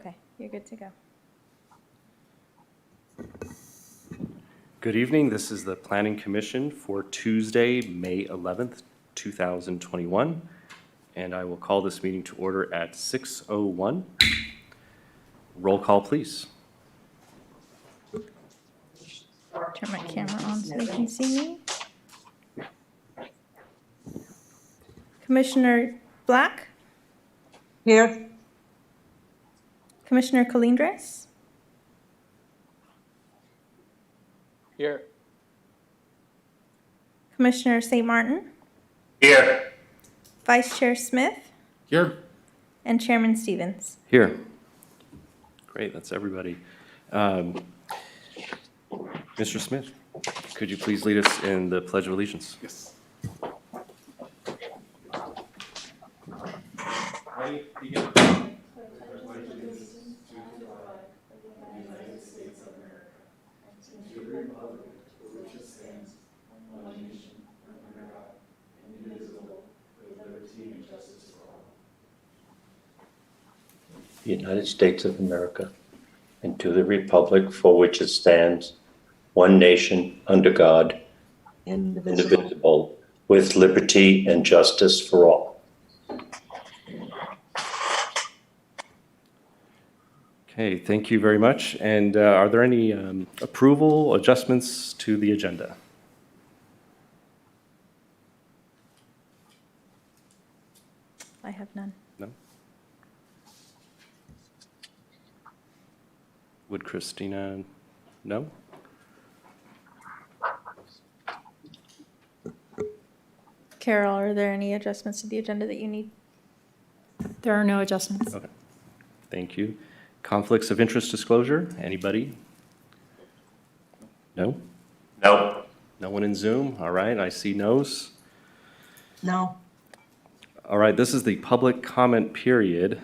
Okay, you're good to go. Good evening. This is the Planning Commission for Tuesday, May 11th, 2021. And I will call this meeting to order at 6:01. Roll call, please. Turn my camera on so they can see me. Commissioner Black, Here. Commissioner Colindres, Here. Commissioner St. Martin, Here. Vice Chair Smith, Here. and Chairman Stevens. Here. Great, that's everybody. Mr. Smith, could you please lead us in the Pledge of Allegiance? Yes. The United States of America, and to the republic for which it stands, one nation, under God, indivisible, with liberty and justice for all. Okay, thank you very much. And are there any approval adjustments to the agenda? I have none. No? Would Christina? No? Carol, are there any adjustments to the agenda that you need? There are no adjustments. Okay, thank you. Conflicts of interest disclosure, anybody? No? No. No one in Zoom? All right, I see no's. No. All right, this is the public comment period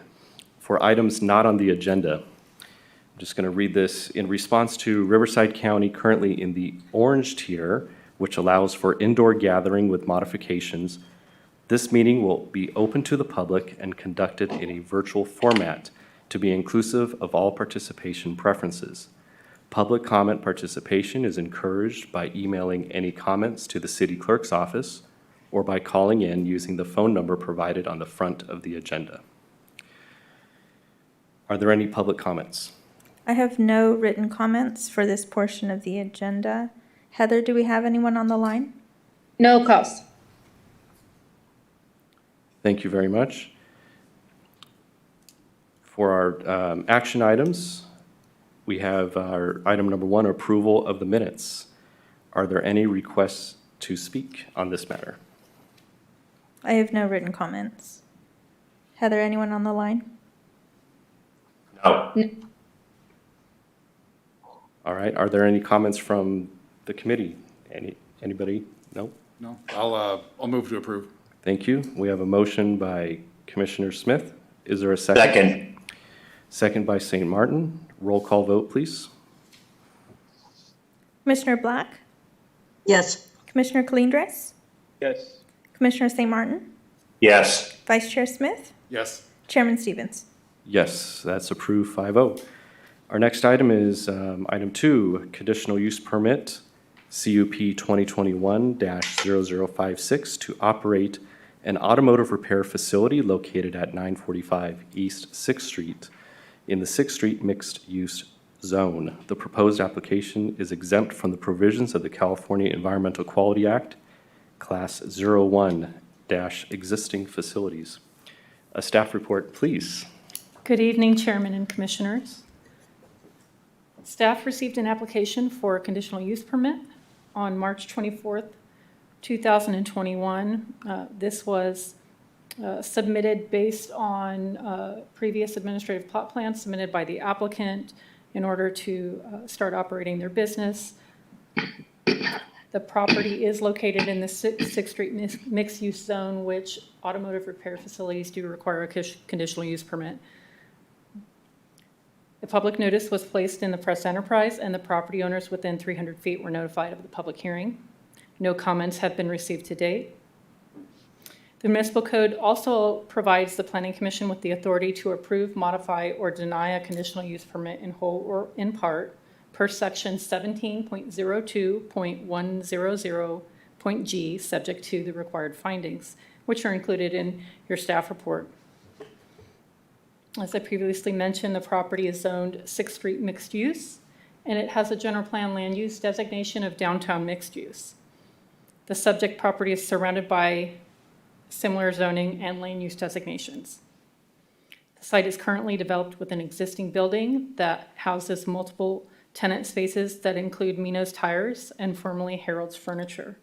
for items not on the agenda. I'm just going to read this. In response to Riverside County currently in the orange tier, which allows for indoor gathering with modifications, this meeting will be open to the public and conducted in a virtual format to be inclusive of all participation preferences. Public comment participation is encouraged by emailing any comments to the city clerk's office or by calling in using the phone number provided on the front of the agenda. Are there any public comments? I have no written comments for this portion of the agenda. Heather, do we have anyone on the line? No calls. Thank you very much. For our action items, we have our item number 1, approval of the minutes. Are there any requests to speak on this matter? I have no written comments. Heather, anyone on the line? No. All right, are there any comments from the committee? Anybody? No? No. I'll move to approve. Thank you. We have a motion by Commissioner Smith. Is there a second? Second. Second by St. Martin. Roll call vote, please. Commissioner Black, Yes. Commissioner Colindres, Yes. Commissioner St. Martin, Yes. Vice Chair Smith, Yes. Chairman Stevens. Yes, that's approved 5-0. Our next item is item 2, Conditional Use Permit, CUP 2021-0056, to operate an automotive repair facility located at 945 East 6th Street in the 6th Street Mixed Use Zone. The proposed application is exempt from the provisions of the California Environmental Quality Act, Class 01-existing facilities. A staff report, please. Good evening, Chairman and Commissioners. Staff received an application for a conditional use permit on March 24th, 2021. This was submitted based on previous administrative plot plans submitted by the applicant in order to start operating their business. The property is located in the 6th Street mixed-use zone, which automotive repair facilities do require a conditional use permit. The public notice was placed in the press enterprise, and the property owners within 300 feet were notified of the public hearing. No comments have been received to date. The municipal code also provides the planning commission with the authority to approve, modify, or deny a conditional use permit in whole or in part per section 17.02.100.g, subject to the required findings, which are included in your staff report. As I previously mentioned, the property is zoned 6th Street mixed use, and it has a general plan land use designation of downtown mixed use. The subject property is surrounded by similar zoning and land use designations. The site is currently developed with an existing building that houses multiple tenant spaces that include Minos Tires and formerly Harold's Furniture.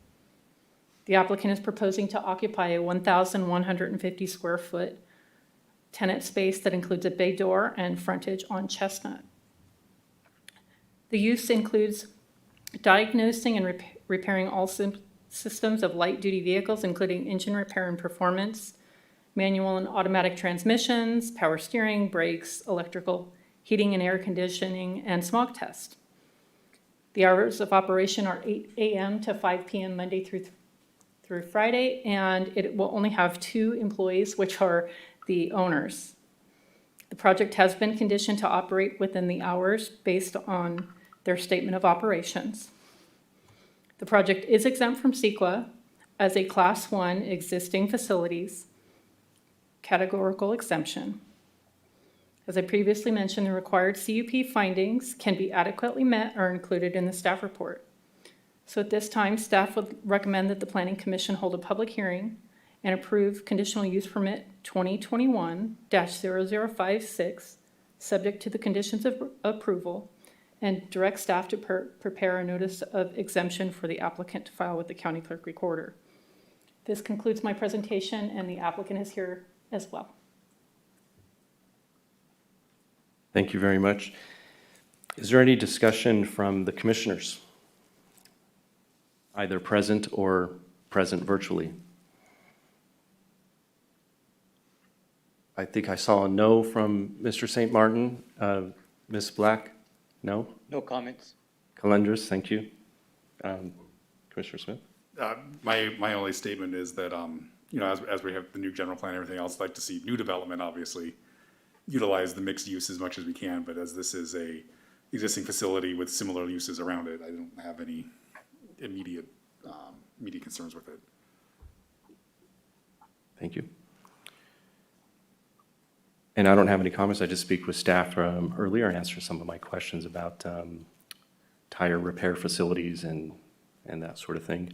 The applicant is proposing to occupy a 1,150 square foot tenant space that includes a bay door and frontage on Chestnut. The use includes diagnosing and repairing all systems of light-duty vehicles, including engine repair and performance, manual and automatic transmissions, power steering, brakes, electrical, heating and air conditioning, and smog test. The hours of operation are 8 a.m. to 5 p.m. Monday through Friday, and it will only have 2 employees, which are the owners. The project has been conditioned to operate within the hours based on their statement of operations. The project is exempt from CEQA as a Class 1 existing facilities categorical exemption. As I previously mentioned, the required CUP findings can be adequately met or included in the staff report. So at this time, staff would recommend that the Planning Commission hold a public hearing and approve Conditional Use Permit 2021-0056, subject to the conditions of approval, and direct staff to prepare a notice of exemption for the applicant to file with the county clerk recorder. This concludes my presentation, and the applicant is here as well. Thank you very much. Is there any discussion from the commissioners, either present or present virtually? I think I saw a no from Mr. St. Martin. Ms. Black? No? No comments. Calendris, thank you. Commissioner Smith? My only statement is that, as we have the new general plan and everything else, I'd like to see new development, obviously, utilize the mixed use as much as we can, but as this is a existing facility with similar uses around it, I don't have any immediate concerns with it. Thank you. And I don't have any comments. I just speak with staff earlier and answer some of my questions about tire repair facilities and that sort of thing.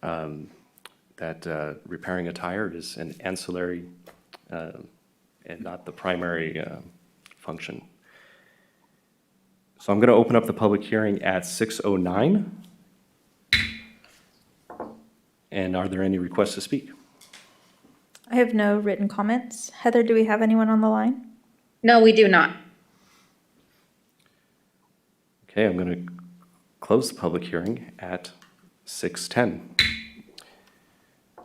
That repairing a tire is an ancillary and not the primary function. So I'm going to open up the public hearing at 6:09. And are there any requests to speak? I have no written comments. Heather, do we have anyone on the line? No, we do not. Okay, I'm going to close the public hearing at 6:10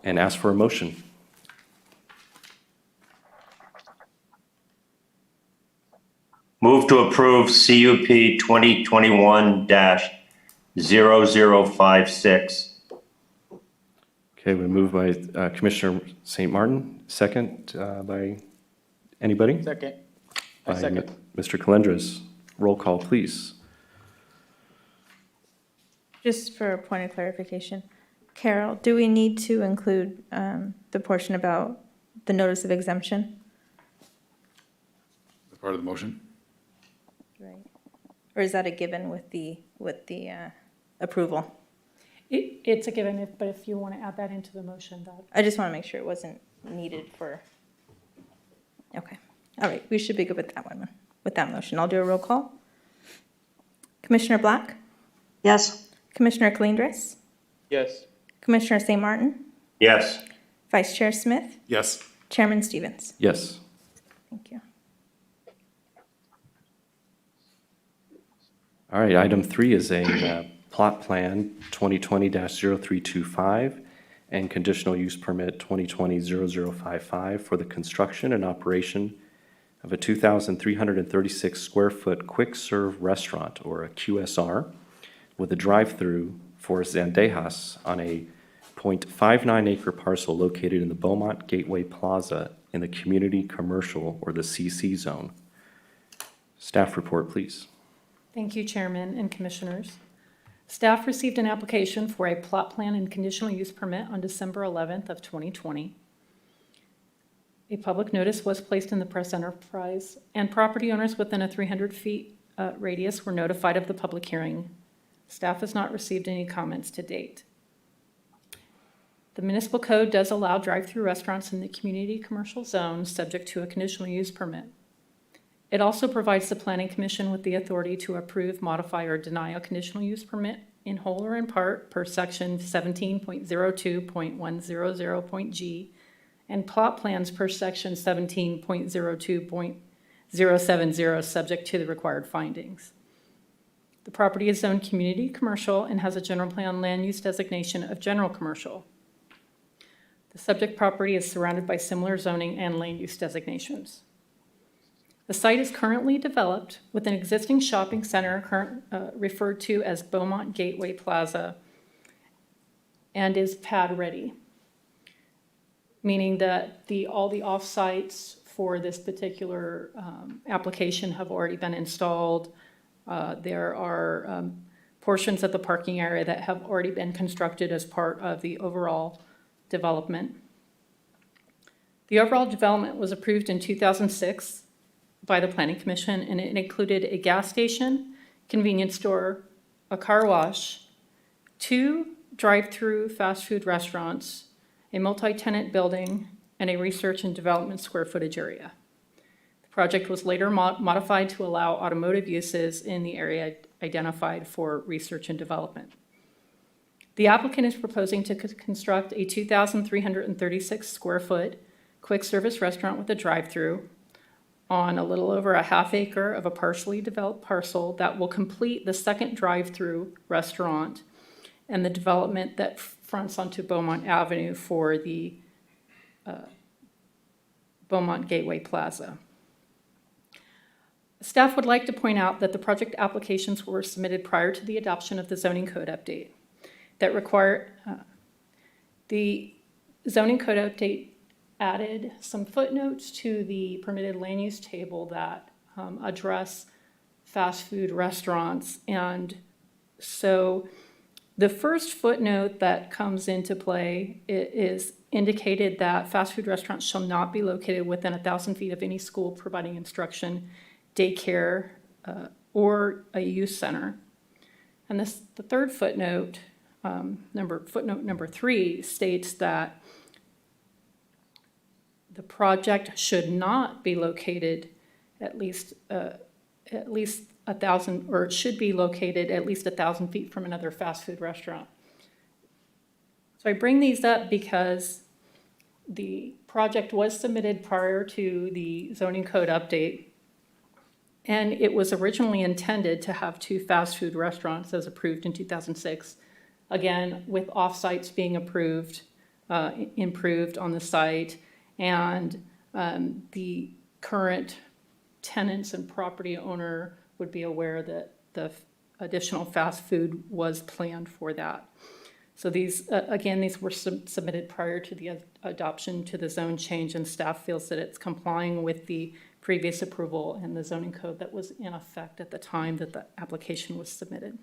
and ask for a motion. Move to approve CUP 2021-0056. Okay, we move by Commissioner St. Martin, second by anybody? Second. By Second. Mr. Calendris. Roll call, please. Just for a point of clarification, Carol, do we need to include the portion about the notice of exemption? As part of the motion? Right. Or is that a given with the approval? It's a given, but if you want to add that into the motion, that. I just want to make sure it wasn't needed for, okay. All right, we should be good with that one, with that motion. I'll do a roll call. Commissioner Black? Yes. Commissioner Calendris? Yes. Commissioner St. Martin? Yes. Vice Chair Smith? Yes. Chairman Stevens? Yes. Thank you. All right, item 3 is a plot plan 2020-0325 and conditional use permit 2020-0055 for the construction and operation of a 2,336 square foot quick serve restaurant, or a QSR, with a drive-through for Zendejas on a .59 acre parcel located in the Beaumont Gateway Plaza in the Community Commercial or the CC Zone. Staff report, please. Thank you, Chairman and Commissioners. Staff received an application for a plot plan and conditional use permit on December 11th of 2020. A public notice was placed in the press enterprise, and property owners within a 300 feet radius were notified of the public hearing. Staff has not received any comments to date. The municipal code does allow drive-through restaurants in the community commercial zone subject to a conditional use permit. It also provides the Planning Commission with the authority to approve, modify, or deny a conditional use permit in whole or in part per section 17.02.100.g and plot plans per section 17.02.070 subject to the required findings. The property is zoned community commercial and has a general plan land use designation of general commercial. The subject property is surrounded by similar zoning and land use designations. The site is currently developed with an existing shopping center referred to as Beaumont Gateway Plaza and is pad ready, meaning that all the off-sites for this particular application have already been installed. There are portions of the parking area that have already been constructed as part of the overall development. The overall development was approved in 2006 by the Planning Commission, and it included a gas station, convenience store, a car wash, 2 drive-through fast food restaurants, a multi-tenant building, and a research and development square footage area. The project was later modified to allow automotive uses in the area identified for research and development. The applicant is proposing to construct a 2,336 square foot quick service restaurant with a drive-through on a little over a half acre of a partially developed parcel that will complete the second drive-through restaurant and the development that fronts onto Beaumont Avenue for the Beaumont Gateway Plaza. Staff would like to point out that the project applications were submitted prior to the adoption of the zoning code update that required the zoning code update added some footnotes to the permitted land use table that address fast food restaurants. And so the first footnote that comes into play is indicated that fast food restaurants shall not be located within 1,000 feet of any school providing instruction, daycare, or a youth center. And the third footnote, footnote number 3, states that the project should not be located at least 1,000, or it should be located at least 1,000 feet from another fast food restaurant. So I bring these up because the project was submitted prior to the zoning code update, and it was originally intended to have 2 fast food restaurants as approved in 2006, again, with off-sites being improved on the site, and the current tenants and property owner would be aware that the additional fast food was planned for that. So these, again, these were submitted prior to the adoption to the zone change, and staff feels that it's complying with the previous approval and the zoning code that was in effect at the time that the application was submitted.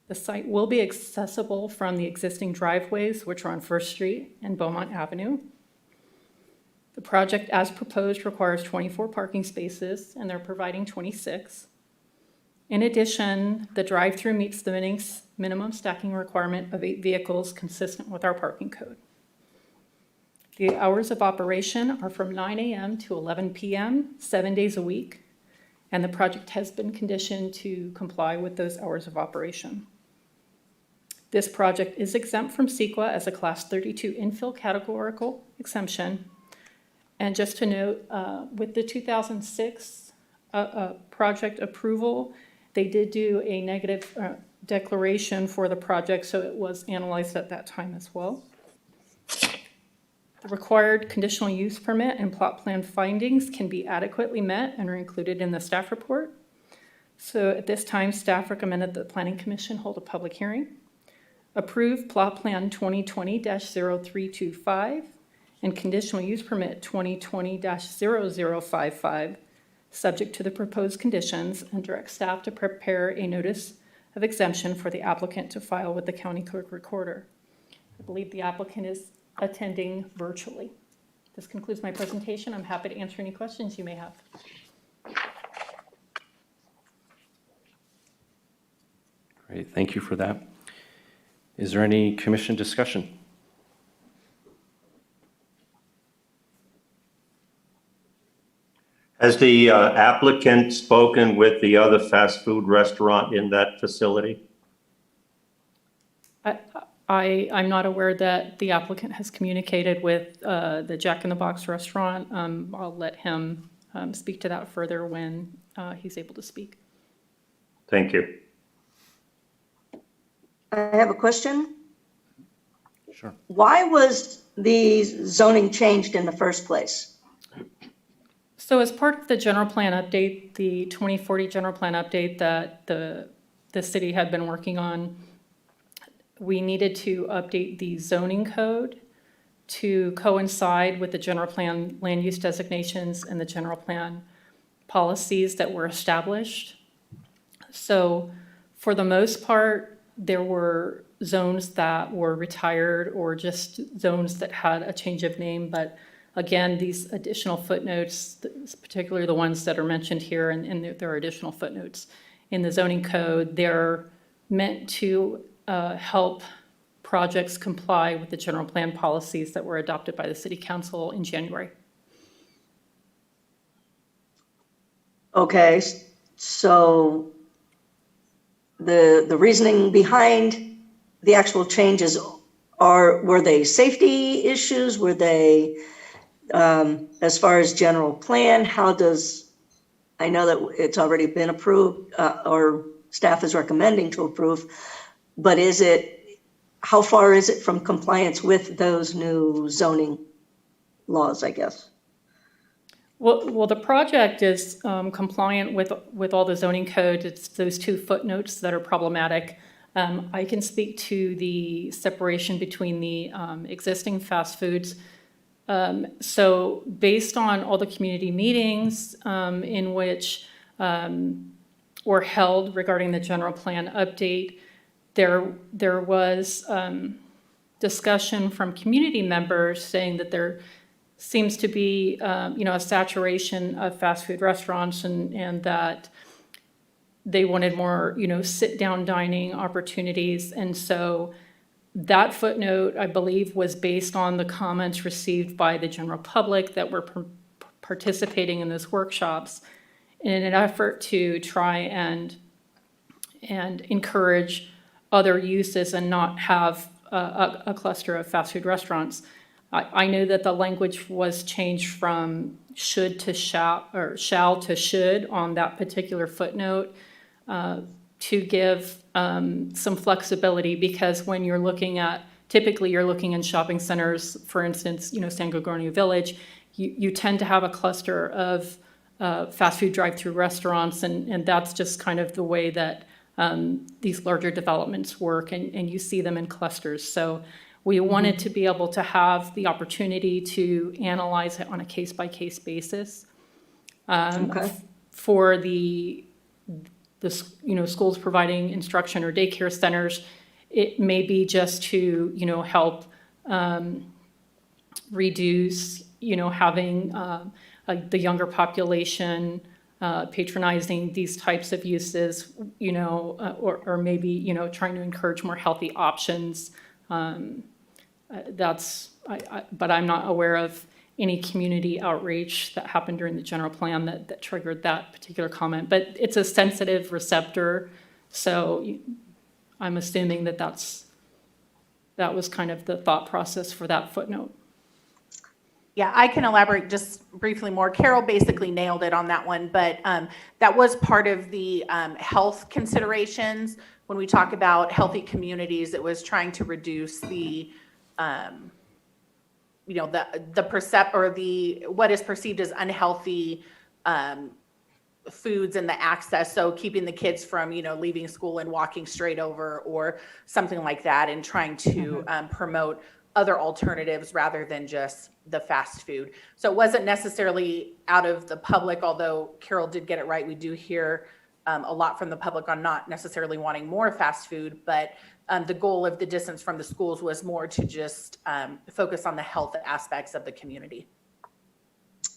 The site will be accessible from the existing driveways, which are on First Street and Beaumont Avenue. The project, as proposed, requires 24 parking spaces, and they're providing 26. In addition, the drive-through meets the minimum stacking requirement of 8 vehicles consistent with our parking code. The hours of operation are from 9 a.m. to 11 p.m., 7 days a week, and the project has been conditioned to comply with those hours of operation. This project is exempt from CEQA as a Class 32 infill categorical exemption. And just to note, with the 2006 project approval, they did do a negative declaration for the project, so it was analyzed at that time as well. The required conditional use permit and plot plan findings can be adequately met and are included in the staff report. So at this time, staff recommended that the Planning Commission hold a public hearing. approve plot plan 2020-0325 and conditional use permit 2020-0055, subject to the proposed conditions, and direct staff to prepare a notice of exemption for the applicant to file with the county clerk recorder. I believe the applicant is attending virtually. This concludes my presentation. I'm happy to answer any questions you may have. Great, thank you for that. Is there any commission discussion? Has the applicant spoken with the other fast food restaurant in that facility? I'm not aware that the applicant has communicated with the Jack in the Box restaurant. I'll let him speak to that further when he's able to speak. Thank you. I have a question. Sure. Why was the zoning changed in the first place? So as part of the general plan update, the 2040 general plan update that the city had been working on, we needed to update the zoning code to coincide with the general plan land use designations and the general plan policies that were established. So for the most part, there were zones that were retired or just zones that had a change of name. But again, these additional footnotes, particularly the ones that are mentioned here, and there are additional footnotes in the zoning code, they're meant to help projects comply with the general plan policies that were adopted by the city council in January. Okay, so the reasoning behind the actual changes were they safety issues? Were they, as far as general plan, I know that it's already been approved, or staff is recommending to approve, but how far is it from compliance with those new zoning laws, I guess? Well, the project is compliant with all the zoning code. It's those two footnotes that are problematic. I can speak to the separation between the existing fast foods. So based on all the community meetings in which were held regarding the general plan update, there was discussion from community members saying that there seems to be a saturation of fast food restaurants, and that they wanted more sit-down dining opportunities. And so that footnote, I believe, was based on the comments received by the general public that were participating in those workshops in an effort to try and encourage other uses and not have a cluster of fast food restaurants. I know that the language was changed from should to shall, or shall to should on that particular footnote to give some flexibility, because when you're looking at, typically you're looking in shopping centers, for instance, San Gorgonio Village, you tend to have a cluster of fast food drive-through restaurants, and that's just kind of the way that these larger developments work, and you see them in clusters. So we wanted to be able to have the opportunity to analyze it on a case-by-case basis. Okay. For the schools providing instruction or daycare centers, it may be just to, help reduce, having the younger population patronizing these types of uses, or maybe, trying to encourage more healthy options. But I'm not aware of any community outreach that happened during the general plan that triggered that particular comment. But it's a sensitive receptor, so I'm assuming that was kind of the thought process for that footnote. Yeah, I can elaborate just briefly more. Carol basically nailed it on that one, but that was part of the health considerations. When we talk about healthy communities, it was trying to reduce the what is perceived as unhealthy foods and the access, so keeping the kids from, leaving school and walking straight over or something like that, and trying to promote other alternatives rather than just the fast food. So it wasn't necessarily out of the public, although Carol did get it right. We do hear a lot from the public on not necessarily wanting more fast food, but the goal of the distance from the schools was more to just focus on the health aspects of the community.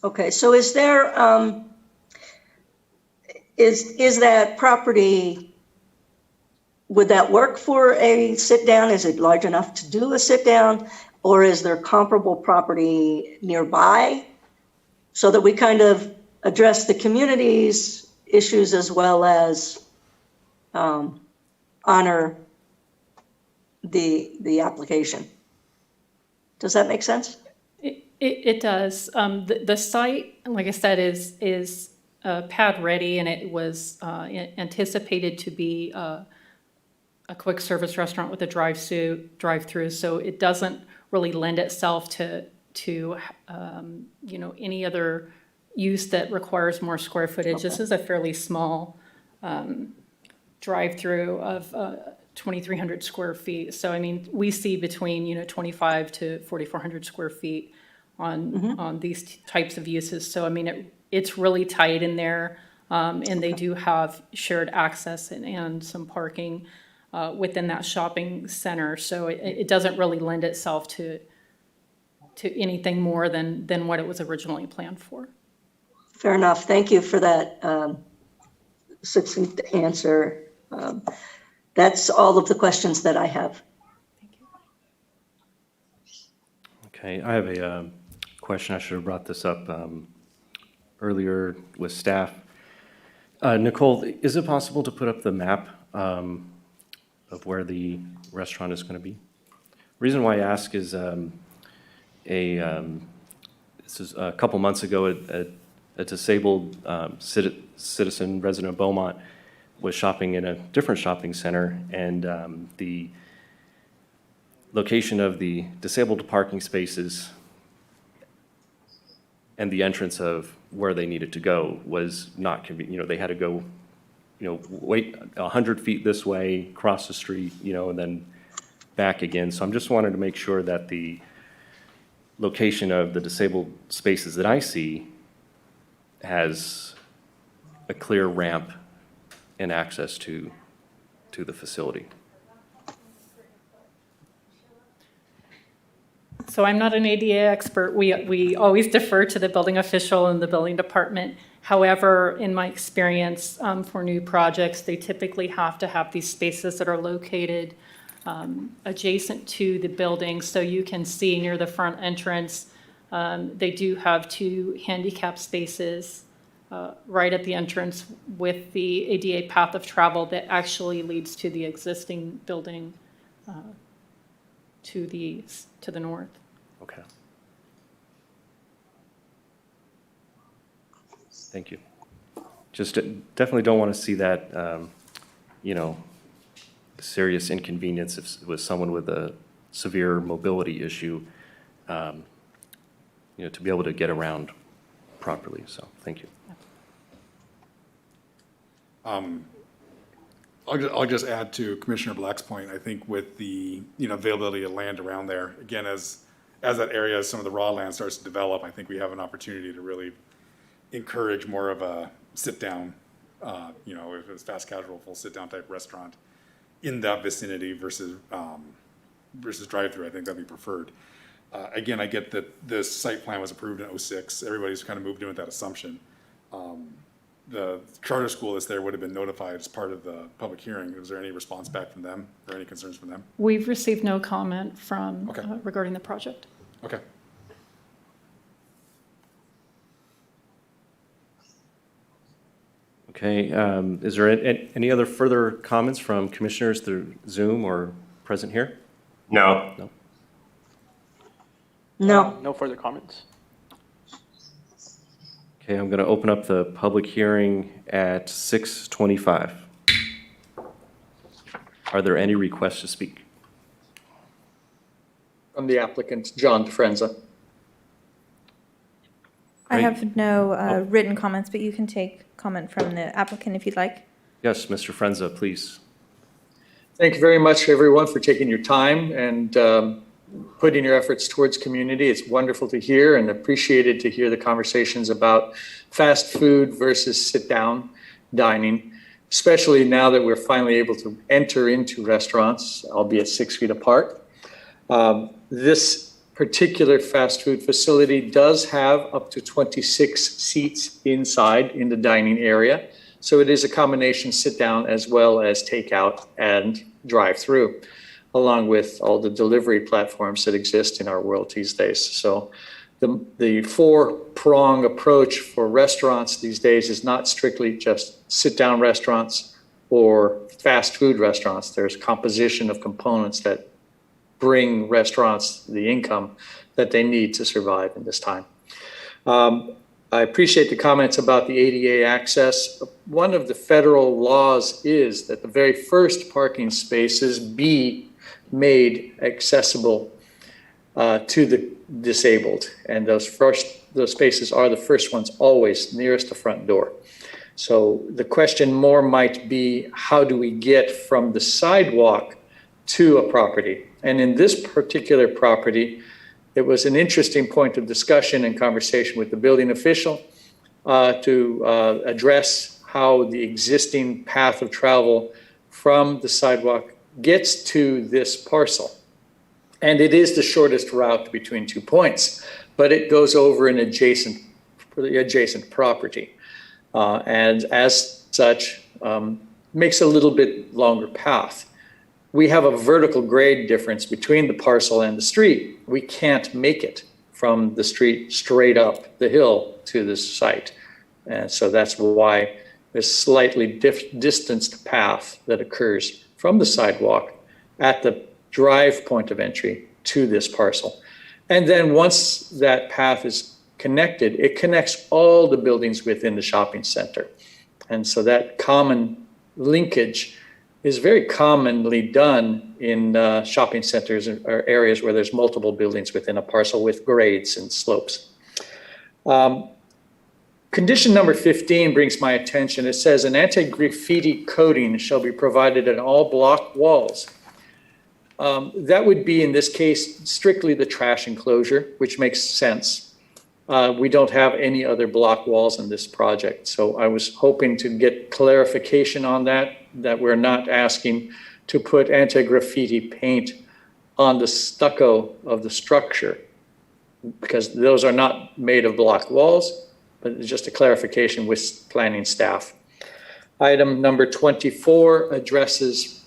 Okay, so is there, is that property, would that work for a sit-down? Is it large enough to do a sit-down? Or is there comparable property nearby? So that we kind of address the community's issues as well as honor the application. Does that make sense? It does. The site, like I said, is pad ready, and it was anticipated to be a quick service restaurant with a drive-through. So it doesn't really lend itself to any other use that requires more square footage. Okay. This is a fairly small drive-through of 2,300 square feet. So I mean, we see between 25 to 4,400 square feet on these types of uses. So I mean, it's really tight in there, and they do have shared access and some parking within that shopping center. So it doesn't really lend itself to anything more than what it was originally planned for. Fair enough. Thank you for that succinct answer. That's all of the questions that I have. Thank you. Okay, I have a question. I should have brought this up earlier with staff. Nicole, is it possible to put up the map of where the restaurant is going to be? The reason why I ask is this is a couple months ago, a disabled citizen resident of Beaumont was shopping in a different shopping center, and the location of the disabled parking spaces and the entrance of where they needed to go was not convenient. They had to go, wait 100 feet this way, cross the street, and then back again. So I'm just wanting to make sure that the location of the disabled spaces that I see has a clear ramp and access to the facility. So I'm not an ADA expert. We always defer to the building official and the building department. However, in my experience for new projects, they typically have to have these spaces that are located adjacent to the building, so you can see near the front entrance. They do have 2 handicap spaces right at the entrance with the ADA path of travel that actually leads to the existing building to the north. Okay. Thank you. Just definitely don't want to see that, serious inconvenience if with someone with a severe mobility issue, to be able to get around properly. So, thank you. I'll just add to Commissioner Black's point. I think with the availability of land around there, again, as that area, as some of the raw land starts to develop, I think we have an opportunity to really encourage more of a sit down, if it's fast casual, full sit down type restaurant in that vicinity versus drive through. I think that'd be preferred. Again, I get that this site plan was approved in 2006. Everybody's kind of moved in with that assumption. The charter school that's there would have been notified as part of the public hearing. Was there any response back from them or any concerns from them? We've received no comment from regarding the project. Okay. Okay, is there any other further comments from commissioners through Zoom or present here? No. No. No. No further comments. Okay, I'm going to open up the public hearing at 6:25. Are there any requests to speak? From the applicant, John DeFrenza. I Great. have no written comments, but you can take comment from the applicant if you'd like. Yes, Mr. Frenza, please. Thank you very much, everyone, for taking your time and putting your efforts towards community. It's wonderful to hear and appreciated to hear the conversations about fast food versus sit-down dining, especially now that we're finally able to enter into restaurants, albeit 6 feet apart. This particular fast food facility does have up to 26 seats inside in the dining area. So it is a combination sit-down as well as takeout and drive-through, along with all the delivery platforms that exist in our world these days. So the four-prong approach for restaurants these days is not strictly just sit-down restaurants or fast food restaurants. There's composition of components that bring restaurants the income that they need to survive in this time. I appreciate the comments about the ADA access. One of the federal laws is that the very first parking spaces be made accessible to the disabled. And those spaces are the first ones always nearest the front door. So the question more might be, how do we get from the sidewalk to a property? And in this particular property, it was an interesting point of discussion and conversation with the building official to address how the existing path of travel from the sidewalk gets to this parcel. And it is the shortest route between 2 points, but it goes over an adjacent property. And as such, makes a little bit longer path. We have a vertical grade difference between the parcel and the street. We can't make it from the street straight up the hill to this site. And so that's why there's slightly distanced path that occurs from the sidewalk at the drive point of entry to this parcel. And then once that path is connected, it connects all the buildings within the shopping center. And so that common linkage is very commonly done in shopping centers or areas where there's multiple buildings within a parcel with grades and slopes. Condition number 15 brings my attention. It says an anti-graffiti coating shall be provided on all block walls. That would be, in this case, strictly the trash enclosure, which makes sense. We don't have any other block walls in this project. So I was hoping to get clarification on that we're not asking to put anti-graffiti paint on the stucco of the structure, because those are not made of block walls, but it's just a clarification with planning staff. Item number 24 addresses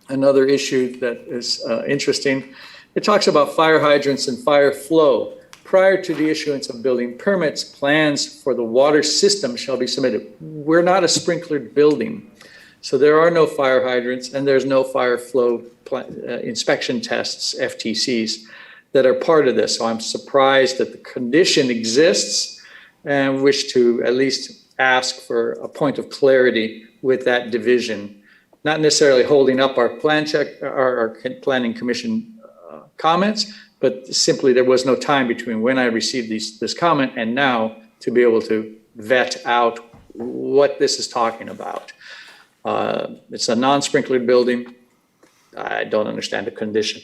another issue that is interesting. It talks about fire hydrants and fire flow. Prior to the issuance of building permits, plans for the water system shall be submitted. We're not a sprinklered building, so there are no fire hydrants and there's no fire flow inspection tests, FTCs, that are part of this. So I'm surprised that the condition exists and wish to at least ask for a point of clarity with that division. Not necessarily holding up our our planning commission comments, but simply there was no time between when I received this comment and now to be able to vet out what this is talking about. It's a non-sprinklered building. I don't understand the condition.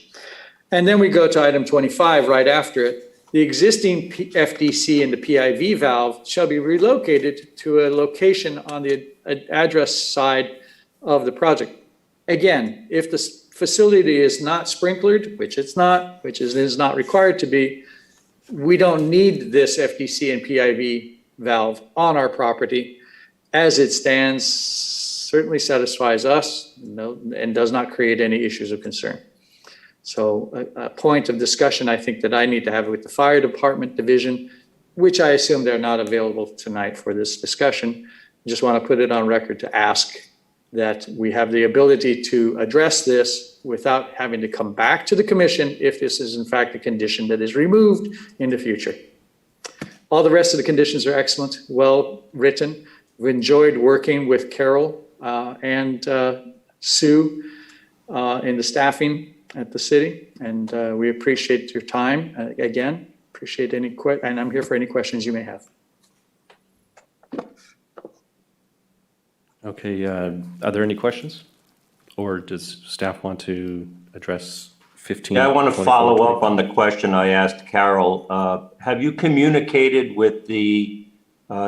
And then we go to item 25 right after it. The existing FDC and the PIV valve shall be relocated to a location on the address side of the project. Again, if the facility is not sprinklered, which it's not, which is not required to be, we don't need this FDC and PIV valve on our property. As it stands, certainly satisfies us, and does not create any issues of concern. So a point of discussion I think that I need to have with the fire department division, which I assume they're not available tonight for this discussion. I just want to put it on record to ask that we have the ability to address this without having to come back to the commission if this is in fact a condition that is removed in the future. All the rest of the conditions are excellent, well written. We've enjoyed working with Carol and Sue in the staffing at the city, and we appreciate your time again. Appreciate and I'm here for any questions you may have. Okay, are there any questions? Or does staff want to address 15? Yeah, I want to 24, follow up 25? on the question I asked Carol. Have you communicated with the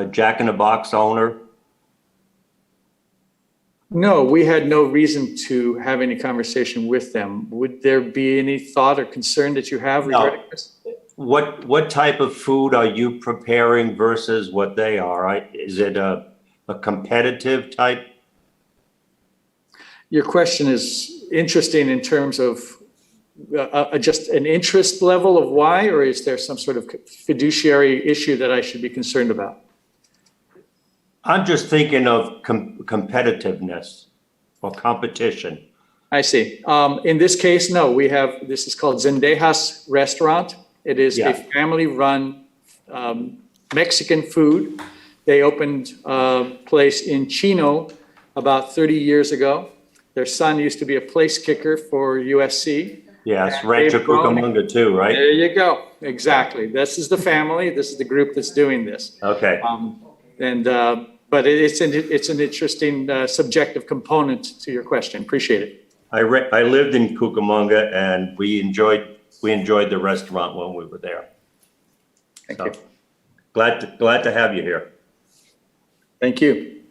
Jack in the Box owner? No, we had no reason to have any conversation with them. Would there be any thought or concern that you have regarding this? What type of food are you preparing versus what they are? Is it a competitive type? Your question is interesting in terms of just an interest level of why, or is there some sort of fiduciary issue that I should be concerned about? I'm just thinking of competitiveness or competition. I see. In this case, no, this is called Zendejas Restaurant. It is a family-run Mexican food. They opened a place in Chino about 30 years ago. Their son used to be a place kicker for USC. Yes, Rancho Cucamonga too, right? There you go. Exactly. This is the family. This is the group that's doing this. Okay. But it's an interesting subjective component to your question. Appreciate it. I lived in Cucamonga and we enjoyed the restaurant when we were there. Thank So, you. glad to have you here. Thank you.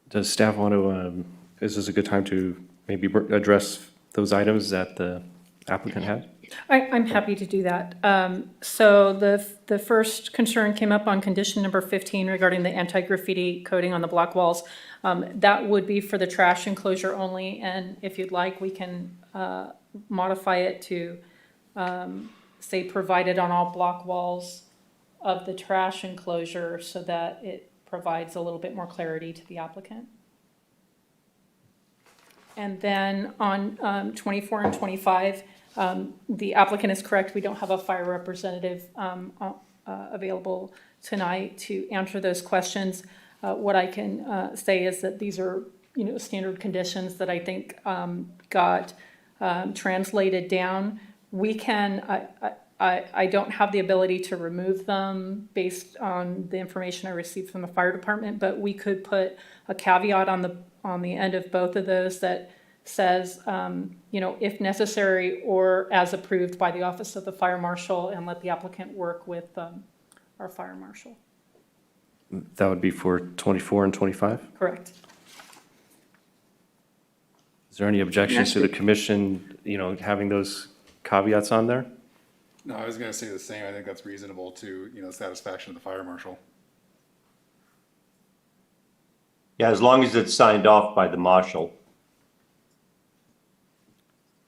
Does staff want to, is this a good time to maybe address those items that the applicant had? I'm happy to do that. So the first concern came up on condition number 15 regarding the anti-graffiti coating on the block walls. That would be for the trash enclosure only, and if you'd like, we can modify it to say provided on all block walls of the trash enclosure so that it provides a little bit more clarity to the applicant. And then on 24 and 25, the applicant is correct. We don't have a fire representative available tonight to answer those questions. What I can say is that these are, standard conditions that I think got translated down. We can, I don't have the ability to remove them based on the information I received from the fire department, but we could put a caveat on the end of both of those that says, if necessary or as approved by the Office of the Fire Marshal, and let the applicant work with our fire marshal. That would be for 24 and 25? Correct. Is there any objections to the commission, having those caveats on there? No, I was gonna say the same. I think that's reasonable to, satisfaction of the fire marshal. Yeah, as long as it's signed off by the marshal.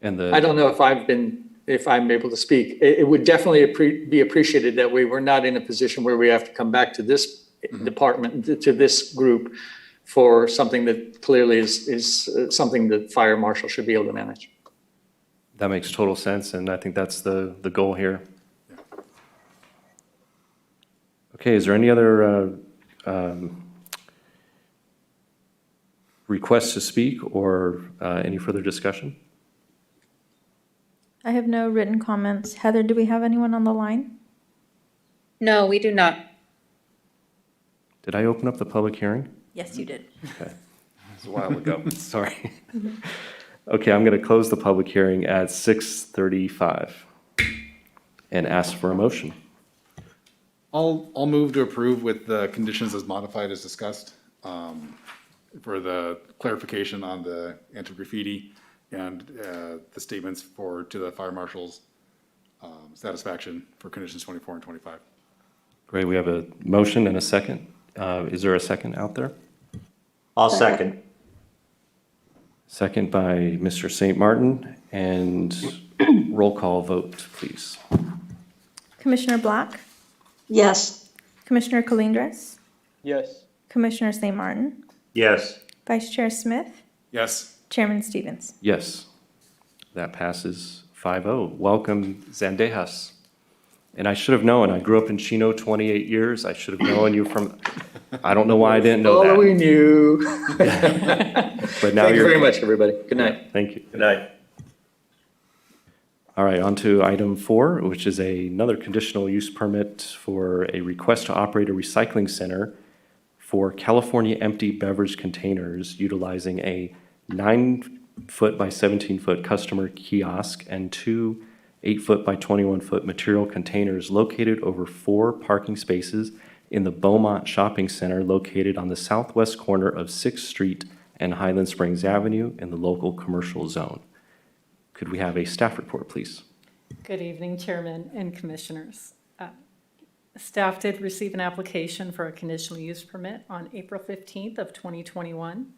And I don't know if I'm able to speak. It would definitely be appreciated that we were not in a position where we have to come back to this department, to this group for something that clearly is something that fire marshal should be able to manage. That makes total sense, and I think that's the goal here. Okay, is there any other requests to speak or any further discussion? I have no written comments. Heather, do we have anyone on the line? No, we do not. Did I open up the public hearing? Yes, you did. Okay, it was a while ago, sorry. Okay, I'm going to close the public hearing at 6:35 and ask for a motion. I'll move to approve with the conditions as modified as discussed, for the clarification on the anti-graffiti and the statements to the fire marshal's satisfaction for conditions 24 and 25. Great, we have a motion and a second. Is there a second out there? I'll second. Second by Mr. St. Martin, and roll call vote, please. Commissioner Black, Yes. Commissioner Colindres, Yes. Commissioner St. Martin, Yes. Vice Chair Smith, Yes. Chairman Stevens. Yes, that passes 5-0. Welcome, Zendejas. And I should have known, I grew up in Chino 28 years. I should have known you from, I don't know why I didn't know that. Following you. But now Thank you you're. very much, everybody. Good night. Thank you. Good night. All right, on to item 4, which is another conditional use permit for a request to operate a recycling center for California empty beverage containers utilizing a 9-foot by 17-foot customer kiosk and 2 8-foot by 21-foot material containers located over 4 parking spaces in the Beaumont Shopping Center located on the southwest corner of 6th Street and Highland Springs Avenue in the local commercial zone. Could we have a staff report, please? Good evening, Chairman and Commissioners. Staff did receive an application for a conditional use permit on April 15th of 2021.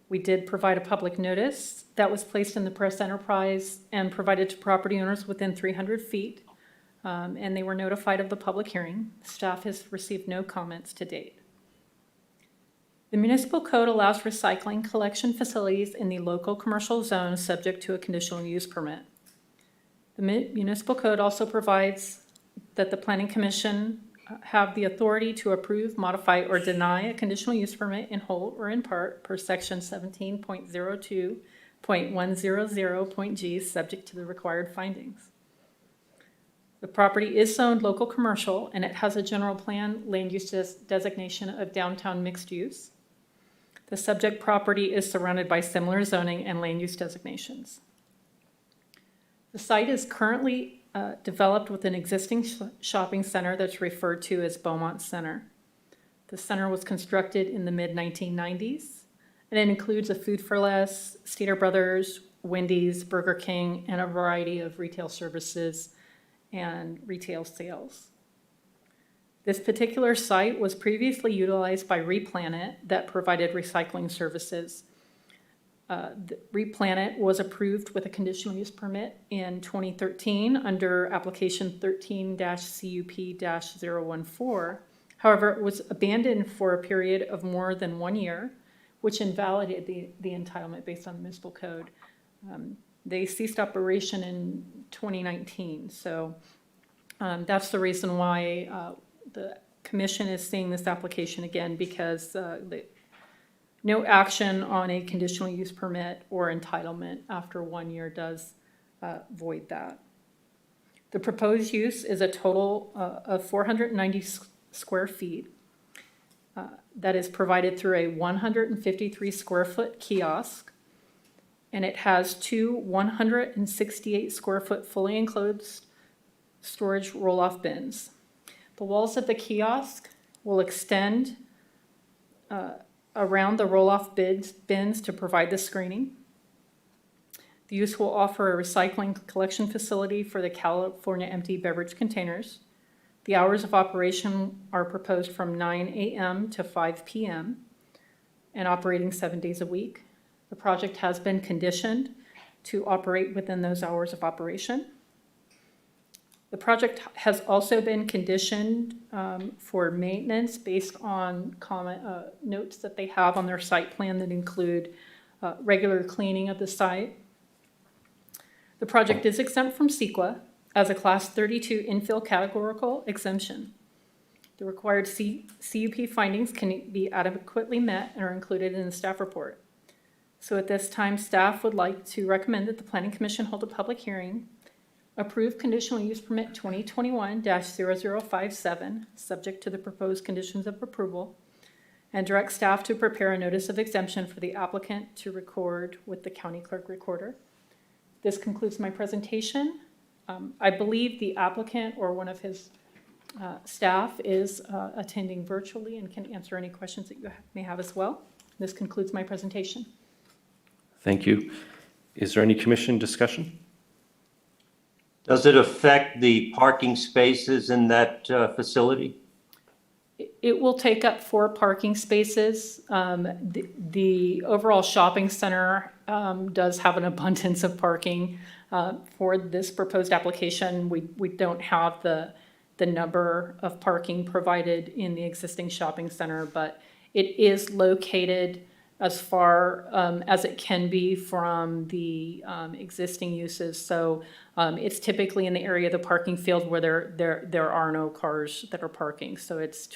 We did provide a public notice that was placed in the press enterprise and provided to property owners within 300 feet, and they were notified of the public hearing. Staff has received no comments to date. The municipal code allows recycling collection facilities in the local commercial zone subject to a conditional use permit. The municipal code also provides that the Planning Commission have the authority to approve, modify, or deny a conditional use permit in whole or in part per section 17.02.100.g, subject to the required findings. The property is zoned local commercial, and it has a general plan land use designation of downtown mixed use. The subject property is surrounded by similar zoning and land use designations. The site is currently developed with an existing shopping center that's referred to as Beaumont Center. The center was constructed in the mid-1990s, and it includes a Food for Less, Stater Brothers, Wendy's, Burger King, and a variety of retail services and retail sales. This particular site was previously utilized by Replanet that provided recycling services. Replanet was approved with a conditional use permit in 2013 under application 13-CUP-014. However, it was abandoned for a period of more than 1 year, which invalidated the entitlement based on the municipal code. They ceased operation in 2019, so that's the reason why the commission is seeing this application again, because no action on a conditional use permit or entitlement after 1 year does void that. The proposed use is a total of 490 square feet that is provided through a 153 square foot kiosk, and it has 2 168 square foot fully enclosed storage roll-off bins. The walls of the kiosk will extend around the roll-off bins to provide the screening. The use will offer a recycling collection facility for the California empty beverage containers. The hours of operation are proposed from 9 a.m. to 5 p.m. and operating 7 days a week. The project has been conditioned to operate within those hours of operation. The project has also been conditioned for maintenance based on notes that they have on their site plan that include regular cleaning of the site. The project is exempt from CEQA as a Class 32 infill categorical exemption. The required CUP findings can be adequately met and are included in the staff report. So at this time, staff would like to recommend that the Planning Commission hold a public hearing, approve conditional use permit 2021-0057, subject to the proposed conditions of approval, and direct staff to prepare a notice of exemption for the applicant to record with the county clerk recorder. This concludes my presentation. I believe the applicant or one of his staff is attending virtually and can answer any questions that you may have as well. This concludes my presentation. Thank you. Is there any commission discussion? Does it affect the parking spaces in that facility? It will take up 4 parking spaces. The overall shopping center does have an abundance of parking. For this proposed application, we don't have the number of parking provided in the existing shopping center, but it is located as far as it can be from the existing uses. So it's typically in the area of the parking field where there are no cars that are parking. So it's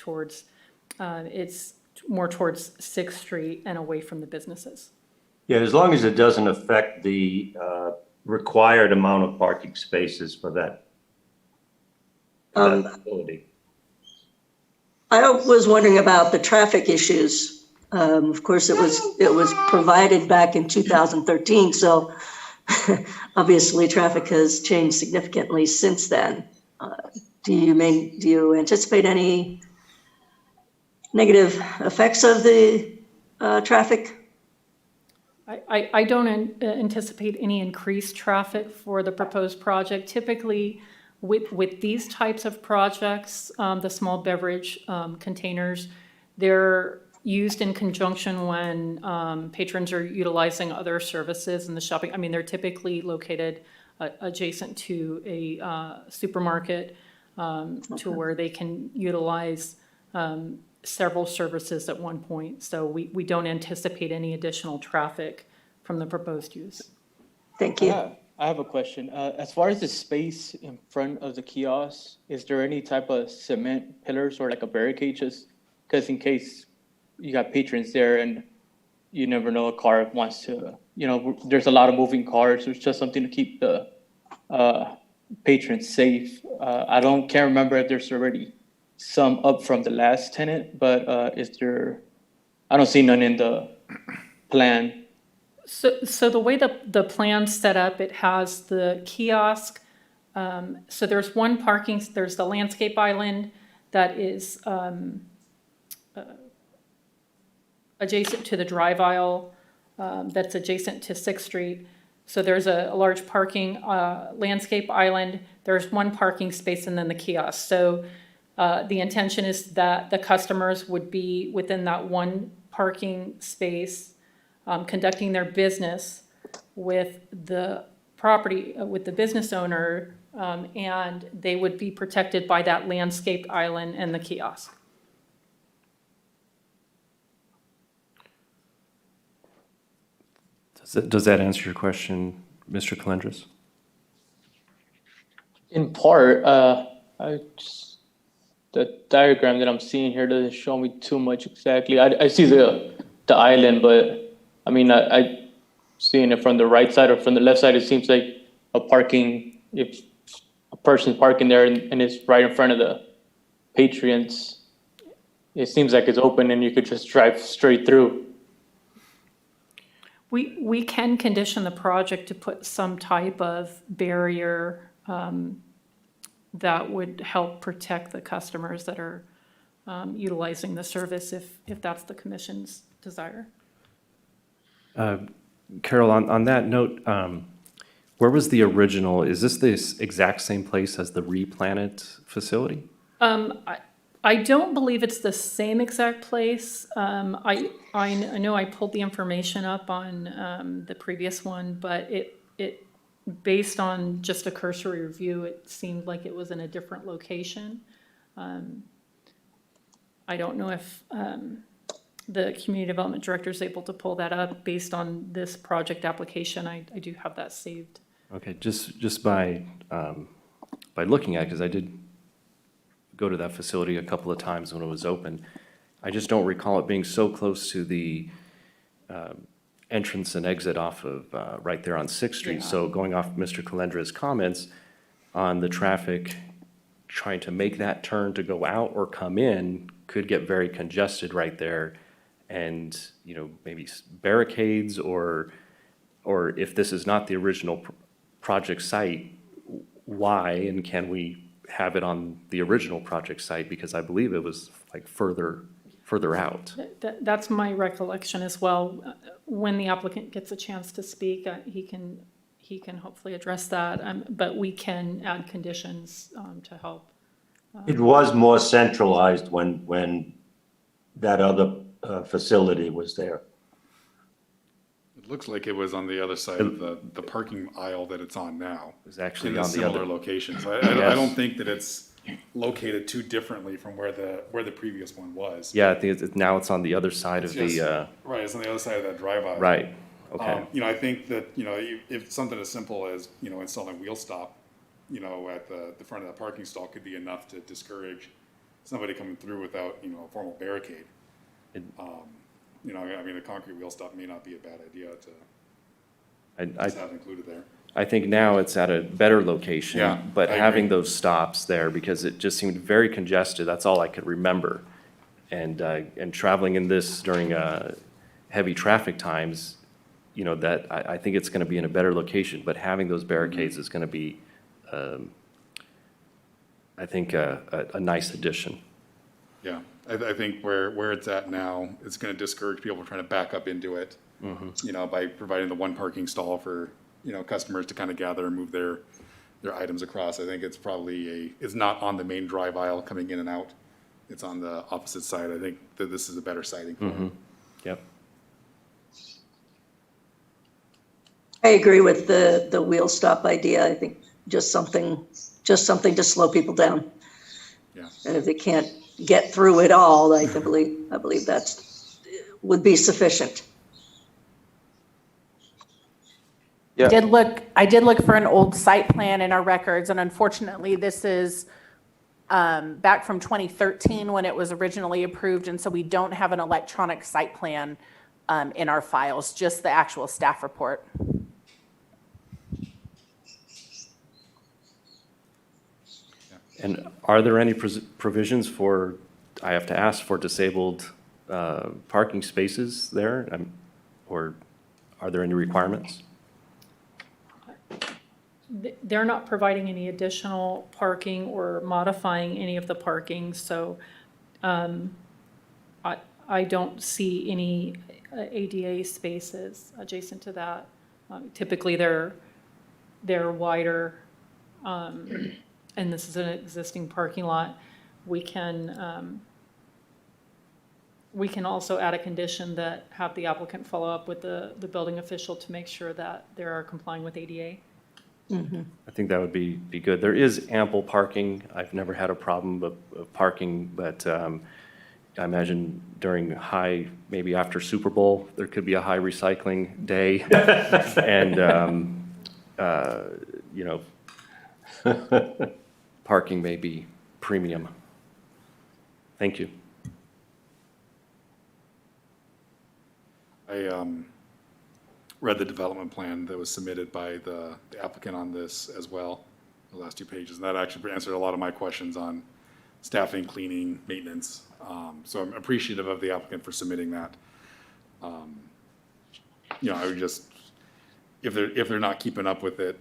more towards 6th Street and away from the businesses. Yeah, as long as it doesn't affect the required amount of parking spaces for that facility? I was wondering about the traffic issues. Of course, it was provided back in 2013, so obviously traffic has changed significantly since then. Do you anticipate any negative effects of the traffic? I don't anticipate any increased traffic for the proposed project. Typically, with these types of projects, the small beverage containers, they're used in conjunction when patrons are utilizing other services in the shopping. I mean, they're typically located adjacent to a supermarket to where they can utilize several services at one point. So we don't anticipate any additional traffic from the proposed use. Thank you. I have a question. As far as the space in front of the kiosk, is there any type of cement pillars or like a barricade just because in case you got patrons there and you never know a car wants to, there's a lot of moving cars. There's just something to keep the patrons safe. Can't remember if there's already some up from the last tenant, but I don't see none in the plan. So the way the plan's set up, it has the kiosk. So there's there's the landscape island that is adjacent to the drive aisle, that's adjacent to 6th Street. So there's a large parking landscape island. There's one parking space and then the kiosk. So the intention is that the customers would be within that one parking space, conducting their business with the property, with the business owner, and they would be protected by that landscape island and the kiosk. Does that answer your question, Mr. Calendris? In part, the diagram that I'm seeing here doesn't show me too much exactly. I see the island, but I mean, I seeing it from the right side or from the left side, it seems like if a person's parking there and it's right in front of the patrons, it seems like it's open and you could just drive straight through. We can condition the project to put some type of barrier that would help protect the customers that are utilizing the service if that's the commission's desire. Carol, on that note, where was the original? Is this exact same place as the Replanet facility? I don't believe it's the same exact place. I know I pulled the information up on the previous one, but it based on just a cursory review, it seemed like it was in a different location. I don't know if the community development director is able to pull that up based on this project application. I do have that saved. Okay, just by looking at it, because I did go to that facility a couple of times when it was open. I just don't recall it being so close to the entrance and exit off of right there on 6th Street. Yeah. So going off Mr. Calendra's comments on the traffic, trying to make that turn to go out or come in could get very congested right there. And, maybe barricades or if this is not the original project site, why and can we have it on the original project site? Because I believe it was like further out. That's my recollection as well. When the applicant gets a chance to speak, he can hopefully address that. But we can add conditions to help. It was more centralized when that other facility was there. It looks like it was on the other side of the parking aisle that it's on now. It was actually in on the similar other locations. I Yes. don't think that it's located too differently from where the previous one was. Yeah, I think now it's on the other side of It's the, Right, it's on the other side of that drive aisle. right, okay. I think that, if something as simple as, installing wheel stop, at the front of that parking stall could be enough to discourage somebody coming through without, a formal barricade. A concrete wheel stop may not be a bad idea to just have included there. I think now it's at a better location. Yeah, But I having agree. those stops there, because it just seemed very congested, that's all I could remember. And traveling in this during heavy traffic times, you know, that, I think it's gonna be in a better location, but having those barricades is gonna be, I think, a nice addition. Yeah, I think where it's at now, it's gonna discourage people from trying to back up into it. You know, by providing the one parking stall for, you know, customers to kind of gather and move their items across. I think it's probably it's not on the main drive aisle coming in and out. It's on the opposite side. I think that this is a better siting for them. Yep. I agree with the wheel stop idea. I think just something to slow people down. Yeah. And if they can't get through it all, I believe that's would be sufficient. Yeah. I did look for an old site plan in our records, and unfortunately, this is back from 2013 when it was originally approved, and so we don't have an electronic site plan in our files, just the actual staff report. And are there any provisions for, I have to ask, for disabled parking spaces there? Or are there any requirements? They're not providing any additional parking or modifying any of the parking, so I don't see any ADA spaces adjacent to that. Typically, they're wider, and this is an existing parking lot. We can also add a condition that have the applicant follow up with the building official to make sure that they are complying with ADA. I think that would be good. There is ample parking. I've never had a problem of parking, but I imagine during maybe after Super Bowl, there could be a high recycling day. And, you know, parking may be premium. Thank you. I read the development plan that was submitted by the applicant on this as well, the last 2 pages, and that actually answered a lot of my questions on staffing, cleaning, maintenance. So I'm appreciative of the applicant for submitting that. You know, I would just, if they're not keeping up with it,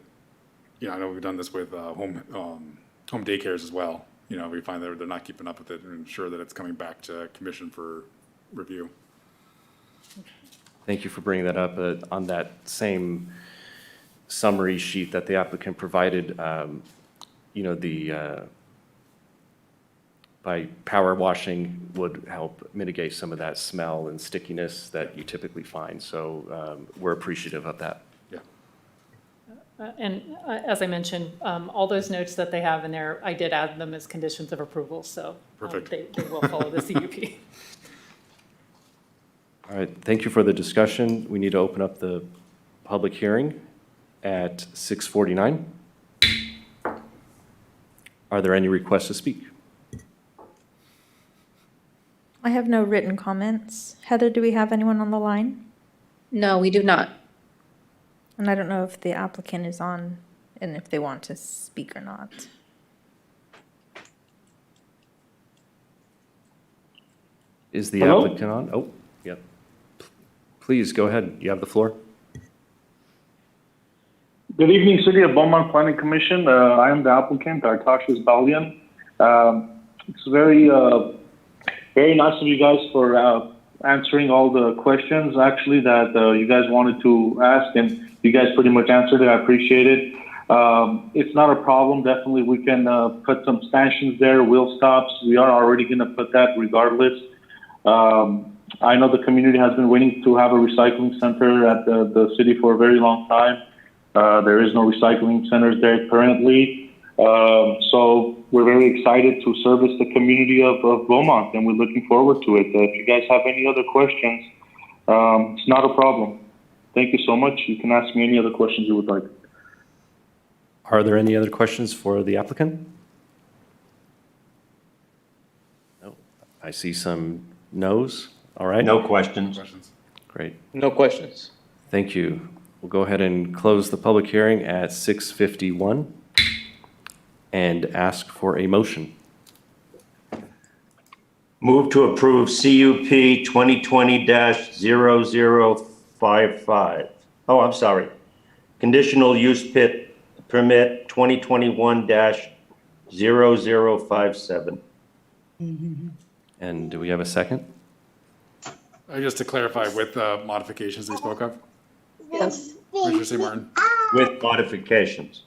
you know, I know we've done this with home daycares as well. You know, we find that they're not keeping up with it and ensure that it's coming back to commission for review. Thank you for bringing that up. On that same summary sheet that the applicant provided, you know, by power washing would help mitigate some of that smell and stickiness that you typically find. So we're appreciative of that. Yeah. And as I mentioned, all those notes that they have in there, I did add them as conditions of approval, so Perfect. They will follow the CUP. All right, thank you for the discussion. We need to open up the public hearing at 6:49. Are there any requests to speak? I have no written comments. Heather, do we have anyone on the line? No, we do not. And I don't know if the applicant is on and if they want to speak or not. Is the Hello? applicant on? Oh, yep. Please, go ahead. You have the floor. Good evening, City of Beaumont Planning Commission. I am the applicant, Artashis Balian. It's very nice of you guys for answering all the questions, actually, that you guys wanted to ask, and you guys pretty much answered it. I appreciate it. It's not a problem. Definitely, we can put some stanchions there, wheel stops. We are already going to put that regardless. I know the community has been waiting to have a recycling center at the city for a very long time. There is no recycling centers there currently. So we're very excited to service the community of Beaumont, and we're looking forward to it. If you guys have any other questions, it's not a problem. Thank you so much. You can ask me any other questions you would like. Are there any other questions for the applicant? No. I see some no's. All right. No questions. Questions? Great. No questions. Thank you. we'll go ahead and close the public hearing at 6:51 and ask for a motion. Move to approve CUP 2020-0055. Oh, I'm sorry. Conditional Use Permit 2021-0057. And do we have a second? Just to clarify, with the modifications we spoke of, Yes, Commissioner St. Martin? With modifications.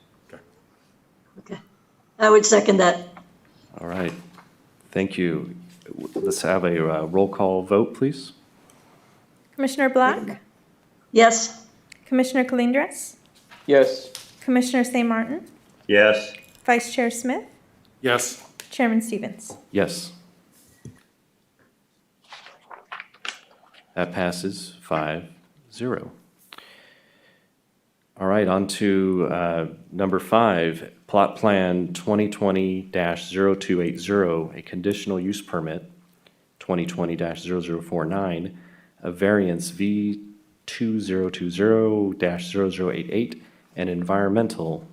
okay. I would second that. All right, thank you. Let's have a roll call vote, please. Commissioner Black, Yes, Commissioner Calindres, Yes. Commissioner St. Martin, Yes. Vice Chair Smith, Yes. Chairman Stevens. Yes. That passes 5-0. All right, on to number 5, Plot Plan 2020-0280, a conditional use permit, 2020-0049, a variance V2020-0088, and environmental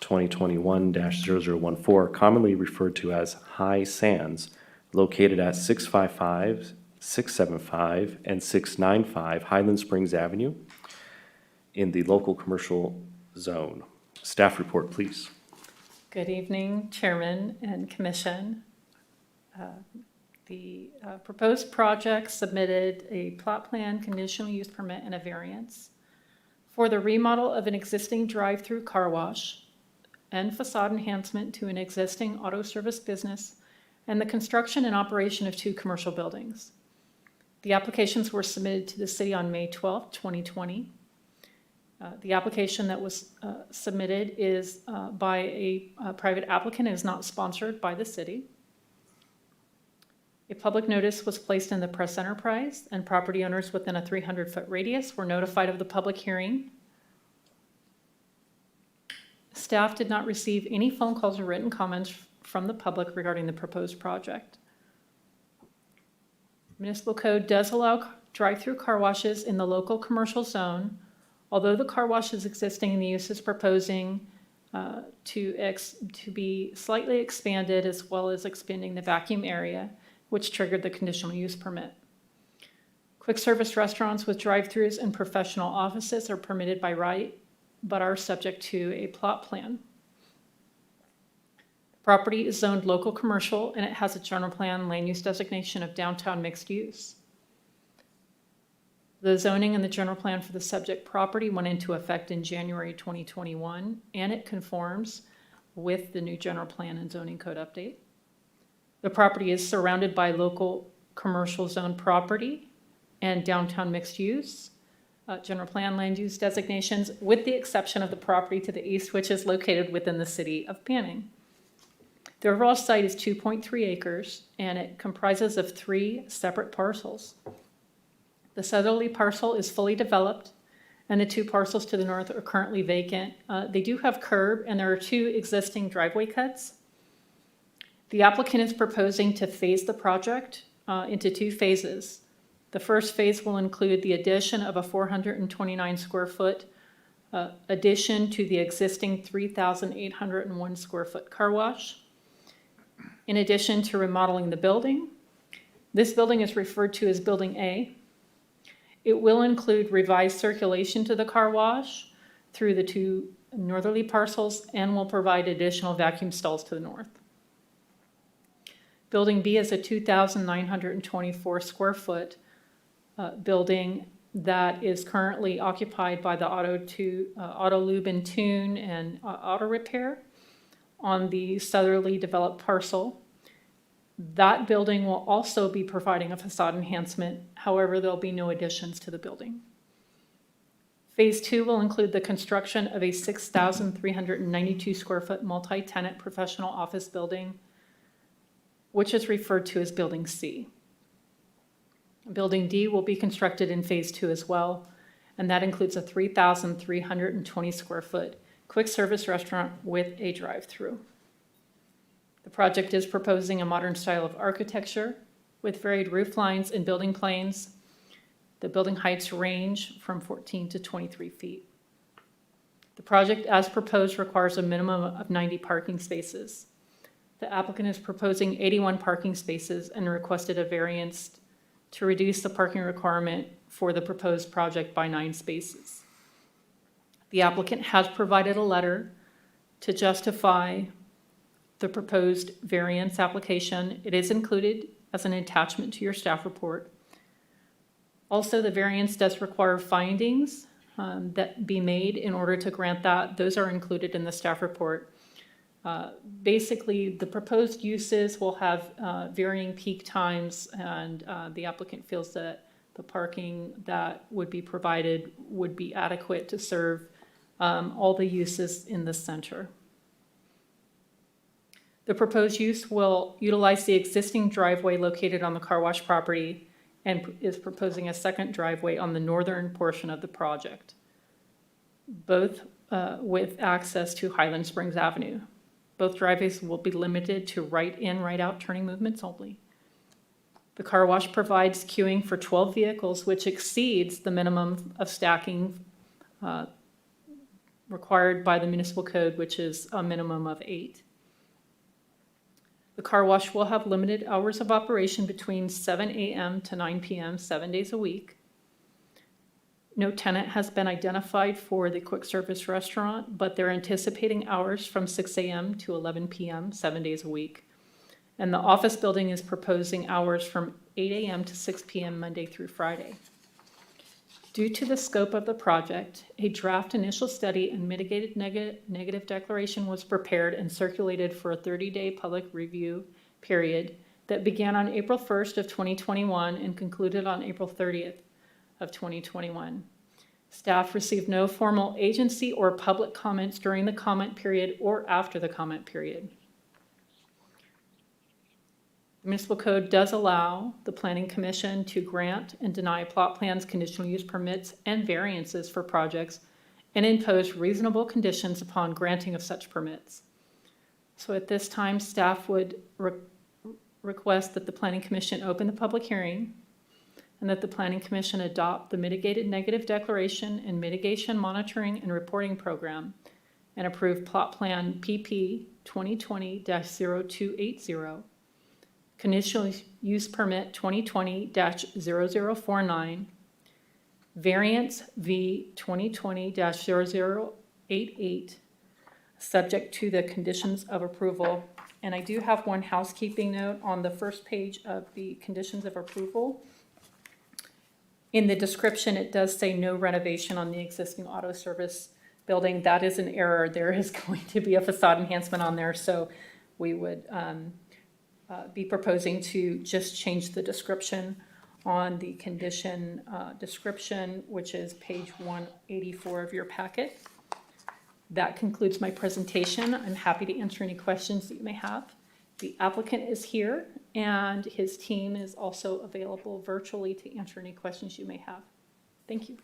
2021-0014, commonly referred to as High Sands, located at 655, 675, and 695 Highland Springs Avenue in the local commercial zone. Staff report, please. Good evening, Chairman and Commission. The proposed project submitted a plot plan, conditional use permit, and a variance for the remodel of an existing drive-through car wash and facade enhancement to an existing auto service business and the construction and operation of 2 commercial buildings. The applications were submitted to the city on May 12, 2020. The application that was submitted is by a private applicant and is not sponsored by the city. A public notice was placed in the press enterprise, and property owners within a 300-foot radius were notified of the public hearing. Staff did not receive any phone calls or written comments from the public regarding the proposed project. Municipal code does allow drive-through car washes in the local commercial zone, although the car wash is existing and the use is proposing to be slightly expanded, as well as expanding the vacuum area, which triggered the conditional use permit. Quick service restaurants with drive-throughs and professional offices are permitted by right, but are subject to a plot plan. The property is zoned local commercial, and it has a general plan land use designation of downtown mixed use. The zoning and the general plan for the subject property went into effect in January 2021, and it conforms with the new general plan and zoning code update. The property is surrounded by local commercial zone property and downtown mixed use, general plan land use designations, with the exception of the property to the east, which is located within the city of Panning. The overall site is 2.3 acres, and it comprises of 3 separate parcels. The southerly parcel is fully developed, and the 2 parcels to the north are currently vacant. They do have curb, and there are 2 existing driveway cuts. The applicant is proposing to phase the project into 2 phases. The first phase will include the addition of a 429 square foot addition to the existing 3,801 square foot car wash. In addition to remodeling the building, this building is referred to as Building A. It will include revised circulation to the car wash through the 2 northerly parcels and will provide additional vacuum stalls to the north. Building B is a 2,924 square foot building that is currently occupied by the Auto Lube and Tune and Auto Repair on the southerly developed parcel. That building will also be providing a facade enhancement. However, there'll be no additions to the building. Phase 2 will include the construction of a 6,392 square foot multi-tenant professional office building, which is referred to as Building C. Building D will be constructed in Phase 2 as well, and that includes a 3,320 square foot quick service restaurant with a drive-through. The project is proposing a modern style of architecture with varied roof lines and building planes. The building heights range from 14 to 23 feet. The project as proposed requires a minimum of 90 parking spaces. The applicant is proposing 81 parking spaces and requested a variance to reduce the parking requirement for the proposed project by 9 spaces. The applicant has provided a letter to justify the proposed variance application. It is included as an attachment to your staff report. Also, the variance does require findings that be made in order to grant that. Those are included in the staff report. Basically, the proposed uses will have varying peak times, and the applicant feels that the parking that would be provided would be adequate to serve all the uses in the center. The proposed use will utilize the existing driveway located on the car wash property and is proposing a second driveway on the northern portion of the project, both with access to Highland Springs Avenue. Both driveways will be limited to right-in, right-out turning movements only. The car wash provides queuing for 12 vehicles, which exceeds the minimum of stacking required by the municipal code, which is a minimum of 8. The car wash will have limited hours of operation between 7 a.m. to 9 p.m., 7 days a week. No tenant has been identified for the quick service restaurant, but they're anticipating hours from 6 a.m. to 11 p.m., 7 days a week. And the office building is proposing hours from 8 a.m. to 6 p.m. Monday through Friday. Due to the scope of the project, a draft initial study and mitigated negative declaration was prepared and circulated for a 30-day public review period that began on April 1st of 2021 and concluded on April 30th of 2021. Staff received no formal agency or public comments during the comment period or after the comment period. The municipal code does allow the Planning Commission to grant and deny plot plans, conditional use permits, and variances for projects and impose reasonable conditions upon granting of such permits. So at this time, staff would request that the Planning Commission open the public hearing and that the Planning Commission adopt the mitigated negative declaration and mitigation monitoring and reporting program and approve plot plan PP 2020-0280, Conditional Use Permit 2020-0049, Variance V 2020-0088, subject to the conditions of approval. And I do have one housekeeping note on the first page of the conditions of approval. In the description, it does say no renovation on the existing auto service building. That is an error. There is going to be a facade enhancement on there, so we would be proposing to just change the description on the condition description, which is page 184 of your packet. That concludes my presentation. I'm happy to answer any questions that you may have. The applicant is here, and his team is also available virtually to answer any questions you may have. Thank you.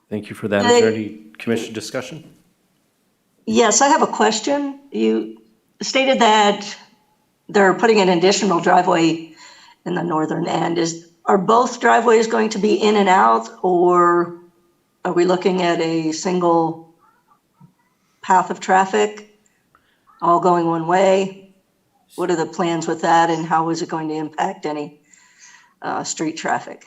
Thank you for that. Is there any commission discussion? Yes, I have a question. You stated that they're putting an additional driveway in the northern end. Are both driveways going to be in and out, or are we looking at a single path of traffic, all going one way? What are the plans with that, and how is it going to impact any street traffic?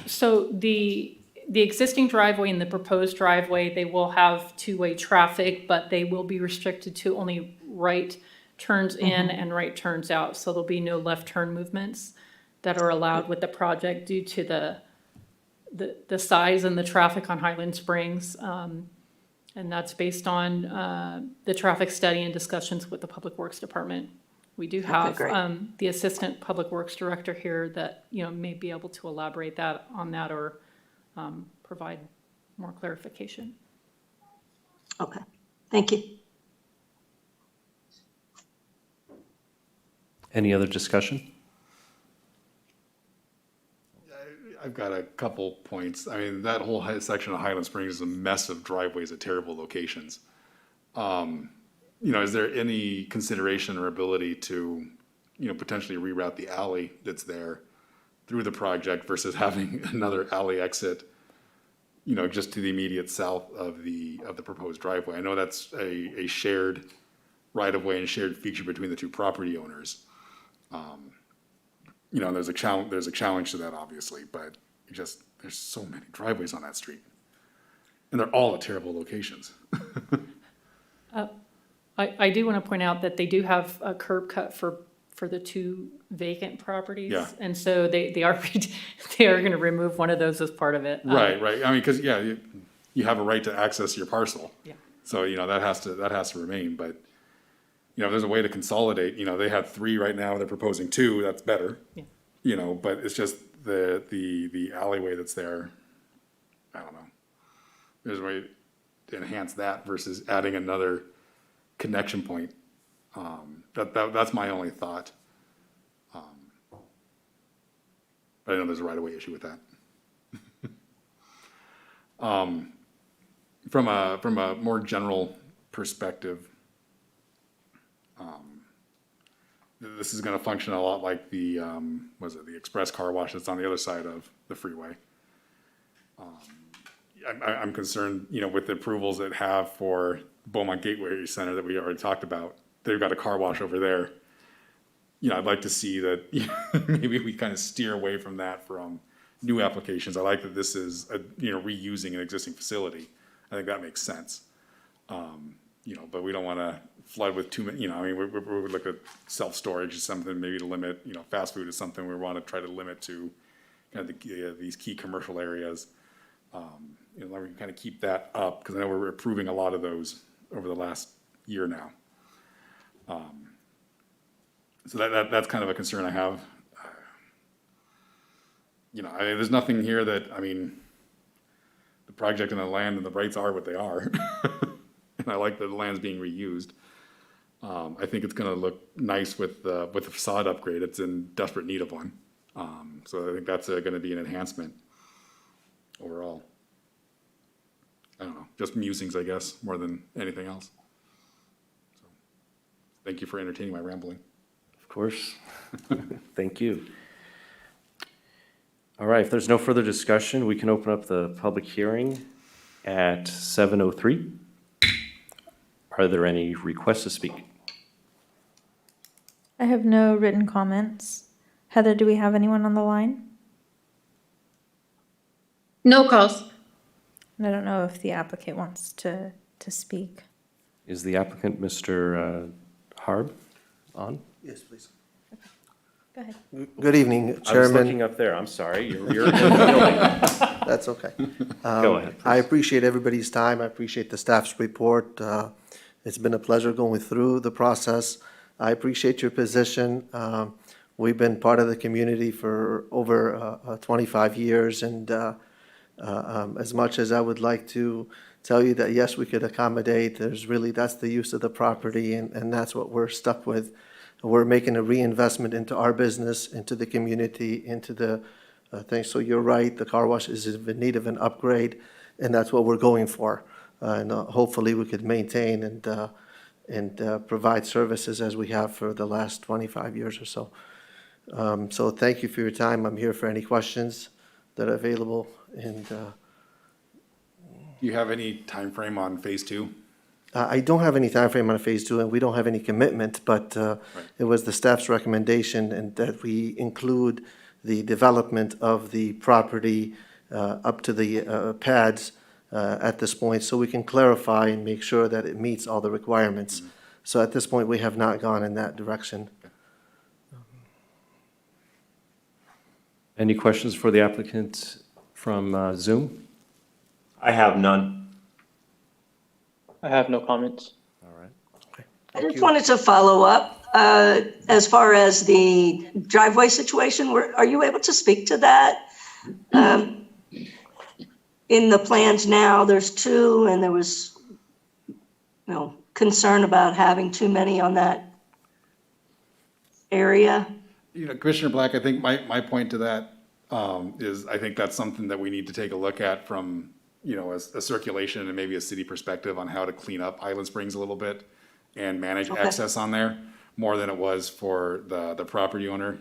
So the existing driveway and the proposed driveway, they will have two-way traffic, but they will be restricted to only right turns in and right turns out. So there'll be no left turn movements that are allowed with the project due to the size and the traffic on Highland Springs. And that's based on the traffic study and discussions with the Public Works Department. We do have the Assistant Public Works Director here that may be able to elaborate on that or provide more clarification. Okay, thank you. Any other discussion? I've got a couple points. I mean, that whole section of Highland Springs is a mess of driveways at terrible locations. Is there any consideration or ability to, potentially reroute the alley that's there through the project versus having another alley exit, just to the immediate south of the proposed driveway. I know that's a shared right-of-way and shared feature between the two property owners. And there's a challenge to that, obviously, but there's so many driveways on that street. And they're all at terrible locations. I do want to point out that they do have a curb cut for the two vacant properties. Yeah. And so they are going to remove one of those as part of it. Right. I mean, because, you have a right to access your parcel. Yeah. So, that has to remain, but, if there's a way to consolidate, they have 3 right now, they're proposing 2, that's better. Yeah. But it's just the alleyway that's there, I don't know. There's a way to enhance that versus adding another connection point. That's my only thought. But I know there's a right-of-way issue with that. From a more general perspective, this is going to function a lot like the the express car wash that's on the other side of the freeway. I'm concerned, with the approvals that have for Beaumont Gateway Center that we already talked about. They've got a car wash over there. I'd like to see that maybe we kind of steer away from that from new applications. I like that this is reusing an existing facility. I think that makes sense. But we don't want to flood with too many. We would look at self-storage as something maybe to limit. Fast food is something we want to try to limit to kind of these key commercial areas. We can kind of keep that up because I know we're approving a lot of those over the last year now. So that's kind of a concern I have. There's nothing here that, the project and the land and the rights are what they are. And I like that the land's being reused. I think it's going to look nice with the facade upgrade. It's in desperate need of one. So I think that's going to be an enhancement overall. I don't know, just musings, I guess, more than anything else. So, thank you for entertaining my rambling. Of course. Thank you. All right, if there's no further discussion, we can open up the public hearing at 7:03. Are there any requests to speak? I have no written comments. Heather, do we have anyone on the line? No calls. And I don't know if the applicant wants to speak. Is the applicant Mr. Harb on? Yes, please. Go ahead. Good evening, I was Chairman. looking up there, I'm sorry. You're in the building. That's okay. Go ahead, I please. appreciate everybody's time. I appreciate the staff's report. It's been a pleasure going through the process. I appreciate your position. We've been part of the community for over 25 years, and as much as I would like to tell you that, yes, we could accommodate, that's the use of the property, and that's what we're stuck with. We're making a reinvestment into our business, into the community, into the thing. So you're right, the car wash is in need of an upgrade, and that's what we're going for. And hopefully we could maintain and provide services as we have for the last 25 years or so. So thank you for your time. I'm here for any questions that are available. And Do you have any time frame on phase 2? I don't have any time frame on phase 2, and we don't have any commitment, but it was the staff's recommendation and that we include the development of the property up to the pads at this point, so we can clarify and make sure that it meets all the requirements. So at this point, we have not gone in that direction. Any questions for the applicant from Zoom? I have none. I have no comments. All right. I just wanted to follow up, as far as the driveway situation, are you able to speak to that? In the plans now, there's 2, and there was, concern about having too many on that area. Commissioner Black, I think my point to that is I think that's something that we need to take a look at from a circulation and maybe a city perspective on how to clean up Island Springs a little bit and manage access on there more than it was for the property owner.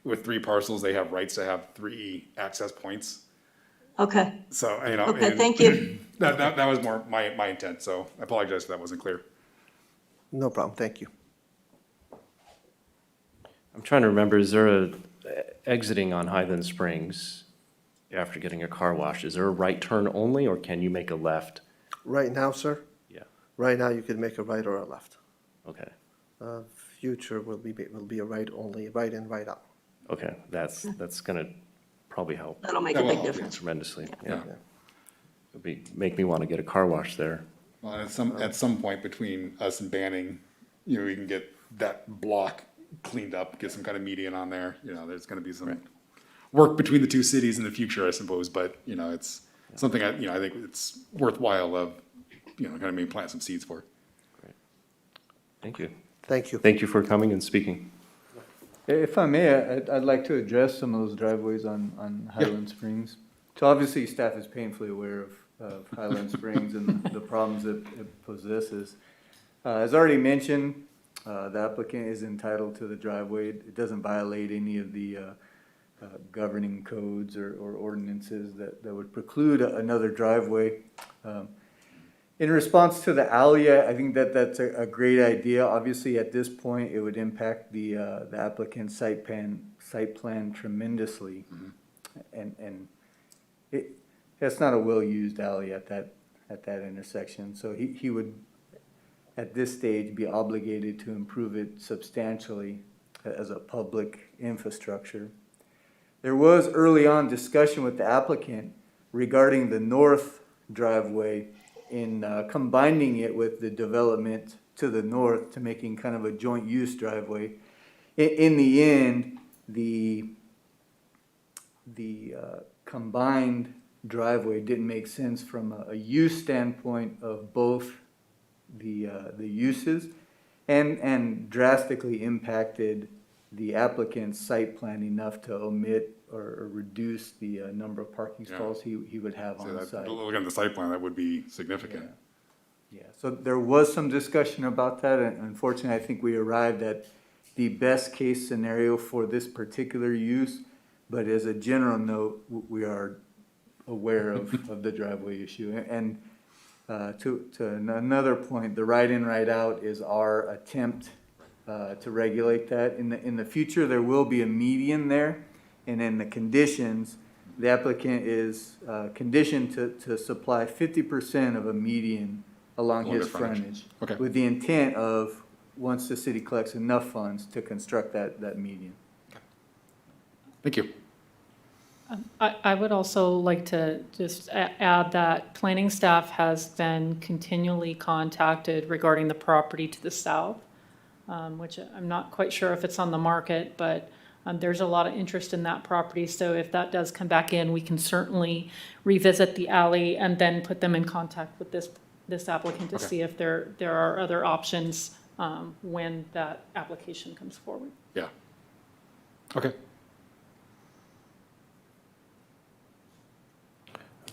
With 3 parcels, they have rights to have 3 access points. Okay, So, you know. okay, and thank you. That was more my intent, so I apologize if that wasn't clear. No problem, thank you. I'm trying to remember, is there a exiting on Highland Springs after getting a car wash? Is there a right turn only, or can you make a left? Right now, sir, Yeah, right now you could make a right or a left. okay, Future will be a right only, right in, right out. okay, that's gonna probably help That'll make That a will big help, difference. tremendously, Yeah. yeah. Make me want to get a car wash there. Well, and at some point between us and Banning, you know, we can get that block cleaned up, get some kind of median on there. You know, there's gonna be some work between the two cities in the future, I suppose, but, you know, it's something I think it's worthwhile of, you know, kind of maybe plant some seeds for. Thank you. Thank you. Thank you for coming and speaking. If I may, I'd like to address some of those driveways on Highland Springs. So obviously, staff is painfully aware of Highland Springs and the problems that it possesses. As already mentioned, the applicant is entitled to the driveway. It doesn't violate any of the governing codes or ordinances that would preclude another driveway. In response to the alley, I think that's a great idea. Obviously, at this point, it would impact the applicant's site plan tremendously. And that's not a well-used alley at that intersection. So he would, at this stage, be obligated to improve it substantially as a public infrastructure. There was early on discussion with the applicant regarding the north driveway in combining it with the development to the north to making kind of a joint use driveway. In the end, the combined driveway didn't make sense from a use standpoint of both the uses and drastically impacted the applicant's site plan enough to omit or reduce the number of parking stalls he would have So on that, site. looking at the site plan, that would be significant. Yeah, so there was some discussion about that, and unfortunately, I think we arrived at the best case scenario for this particular use. But as a general note, we are aware of the driveway issue. And to another point, the right in, right out is our attempt to regulate that. In the future, there will be a median there, and in the conditions, the applicant is conditioned to supply 50% of a median along his frontage. Okay. With the intent of, once the city collects enough funds, to construct that median. Thank you. I would also like to just add that planning staff has been continually contacted regarding the property to the south, which I'm not quite sure if it's on the market, but there's a lot of interest in that property. So if that does come back in, we can certainly revisit the alley and then put them in contact with this applicant to see if there are other options when that application comes forward. Yeah. Okay.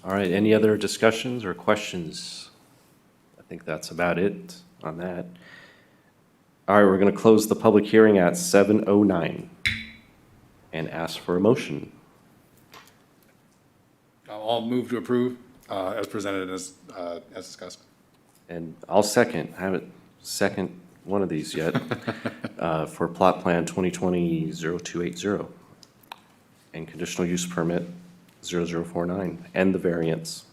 All right, any other discussions or questions? I think that's about it on that. All right, we're going to close the public hearing at 7:09 and ask for a motion. I'll move to approve as presented and as discussed. And I'll second, I haven't second one of these yet, for plot plan 2020-0280 and conditional use permit 0049 and the variance.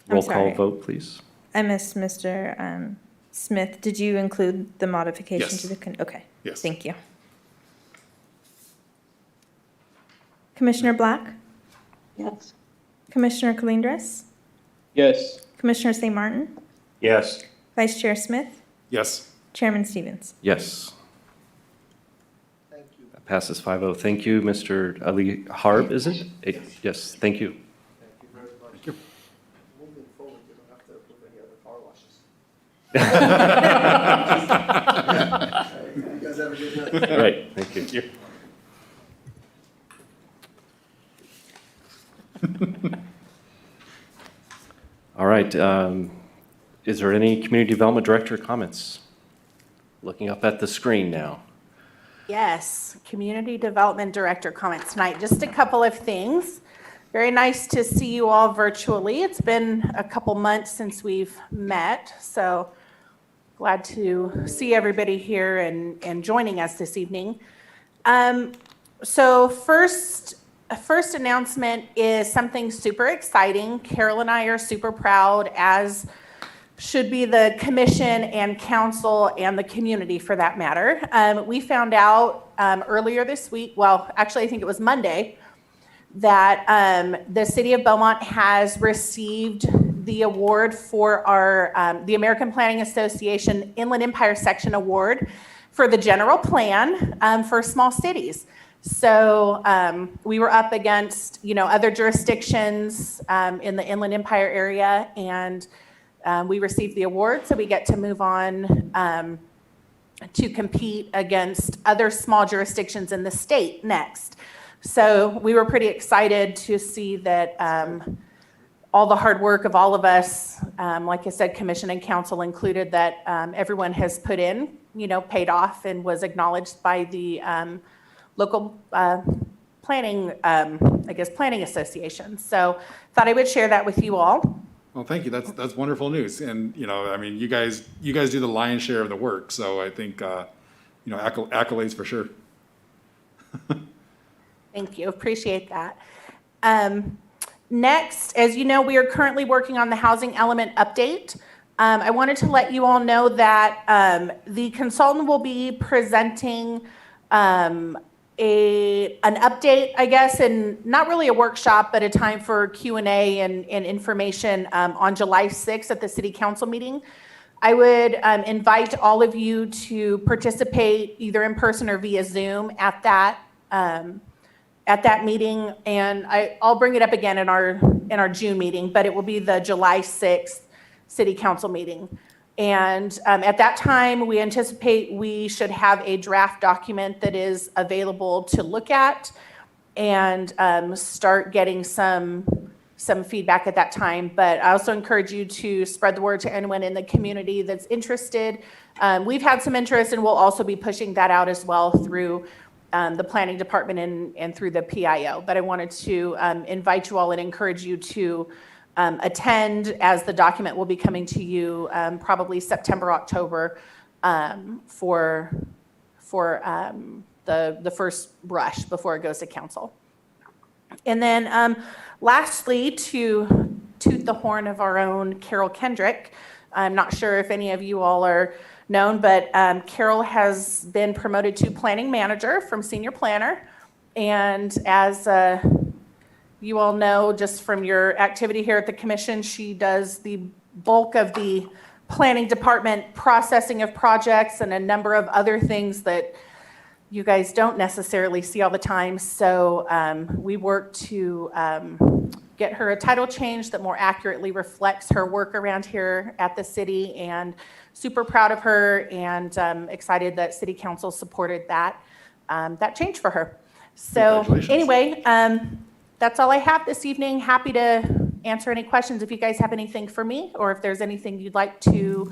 I'm Roll call sorry. vote, please. I missed Mr. Smith. Did you include the modification Yes. to the, okay. Yes. Thank you. Commissioner Black? Yes. Commissioner Colindres? Yes. Commissioner St. Martin? Yes. Vice Chair Smith? Yes. Chairman Stevens? Yes. That passes 5-0. Thank you, Mr. Ali Harb, is it? Yes, thank you. Thank you very much. Thank you. Moving forward, you don't have to approve any other car washes. You guys have a good night. Right, thank you. All right, is there any community development director comments? Looking up at the screen now. Yes, Community Development Director comments tonight. Just a couple of things. Very nice to see you all virtually. It's been a couple months since we've met, so glad to see everybody here and joining us this evening. So first announcement is something super exciting. Carol and I are super proud, as should be the commission and council and the community for that matter. We found out earlier this week, well, actually I think it was Monday, that the city of Beaumont has received the award for our, the American Planning Association Inland Empire Section Award for the general plan for small cities. So we were up against, other jurisdictions in the Inland Empire area, and we received the award, so we get to move on to compete against other small jurisdictions in the state next. So we were pretty excited to see that all the hard work of all of us, like I said, commission and council included, that everyone has put in, paid off and was acknowledged by the local planning, planning association. So thought I would share that with you all. Well, thank you. That's wonderful news. And, you guys do the lion's share of the work. So I think, accolades for sure. Thank you. Appreciate that. Next, as you know, we are currently working on the housing element update. I wanted to let you all know that the consultant will be presenting an update, I guess, and not really a workshop, but a time for Q&A and information on July 6th at the city council meeting. I would invite all of you to participate either in person or via Zoom at that meeting. And I'll bring it up again in our June meeting, but it will be the July 6th city council meeting. And at that time, we anticipate we should have a draft document that is available to look at and start getting some feedback at that time. But I also encourage you to spread the word to anyone in the community that's interested. We've had some interest, and we'll also be pushing that out as well through the planning department and through the PIO. But I wanted to invite you all and encourage you to attend, as the document will be coming to you probably September, October for the first rush before it goes to council. And then lastly, to toot the horn of our own Carol Kendrick, I'm not sure if any of you all are known, but Carol has been promoted to planning manager from senior planner. And as you all know, just from your activity here at the commission, she does the bulk of the planning department processing of projects and a number of other things that you guys don't necessarily see all the time. So we work to get her a title change that more accurately reflects her work around here at the city, and super proud of her, and excited that city council supported that change for her. So anyway, that's all I have this evening. Happy to answer any questions if you guys have anything for me, or if there's anything you'd like to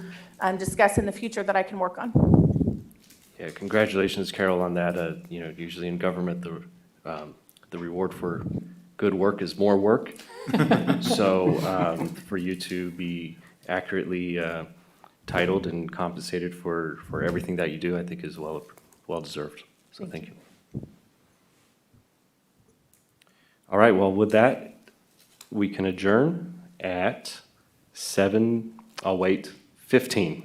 discuss in the future that I can work on. Yeah, congratulations, Carol, on that. Usually in government, the reward for good work is more work. So for you to be accurately titled and compensated for everything that you do, I think is well deserved. So thank you. All right, well, with that, we can adjourn at 7:15.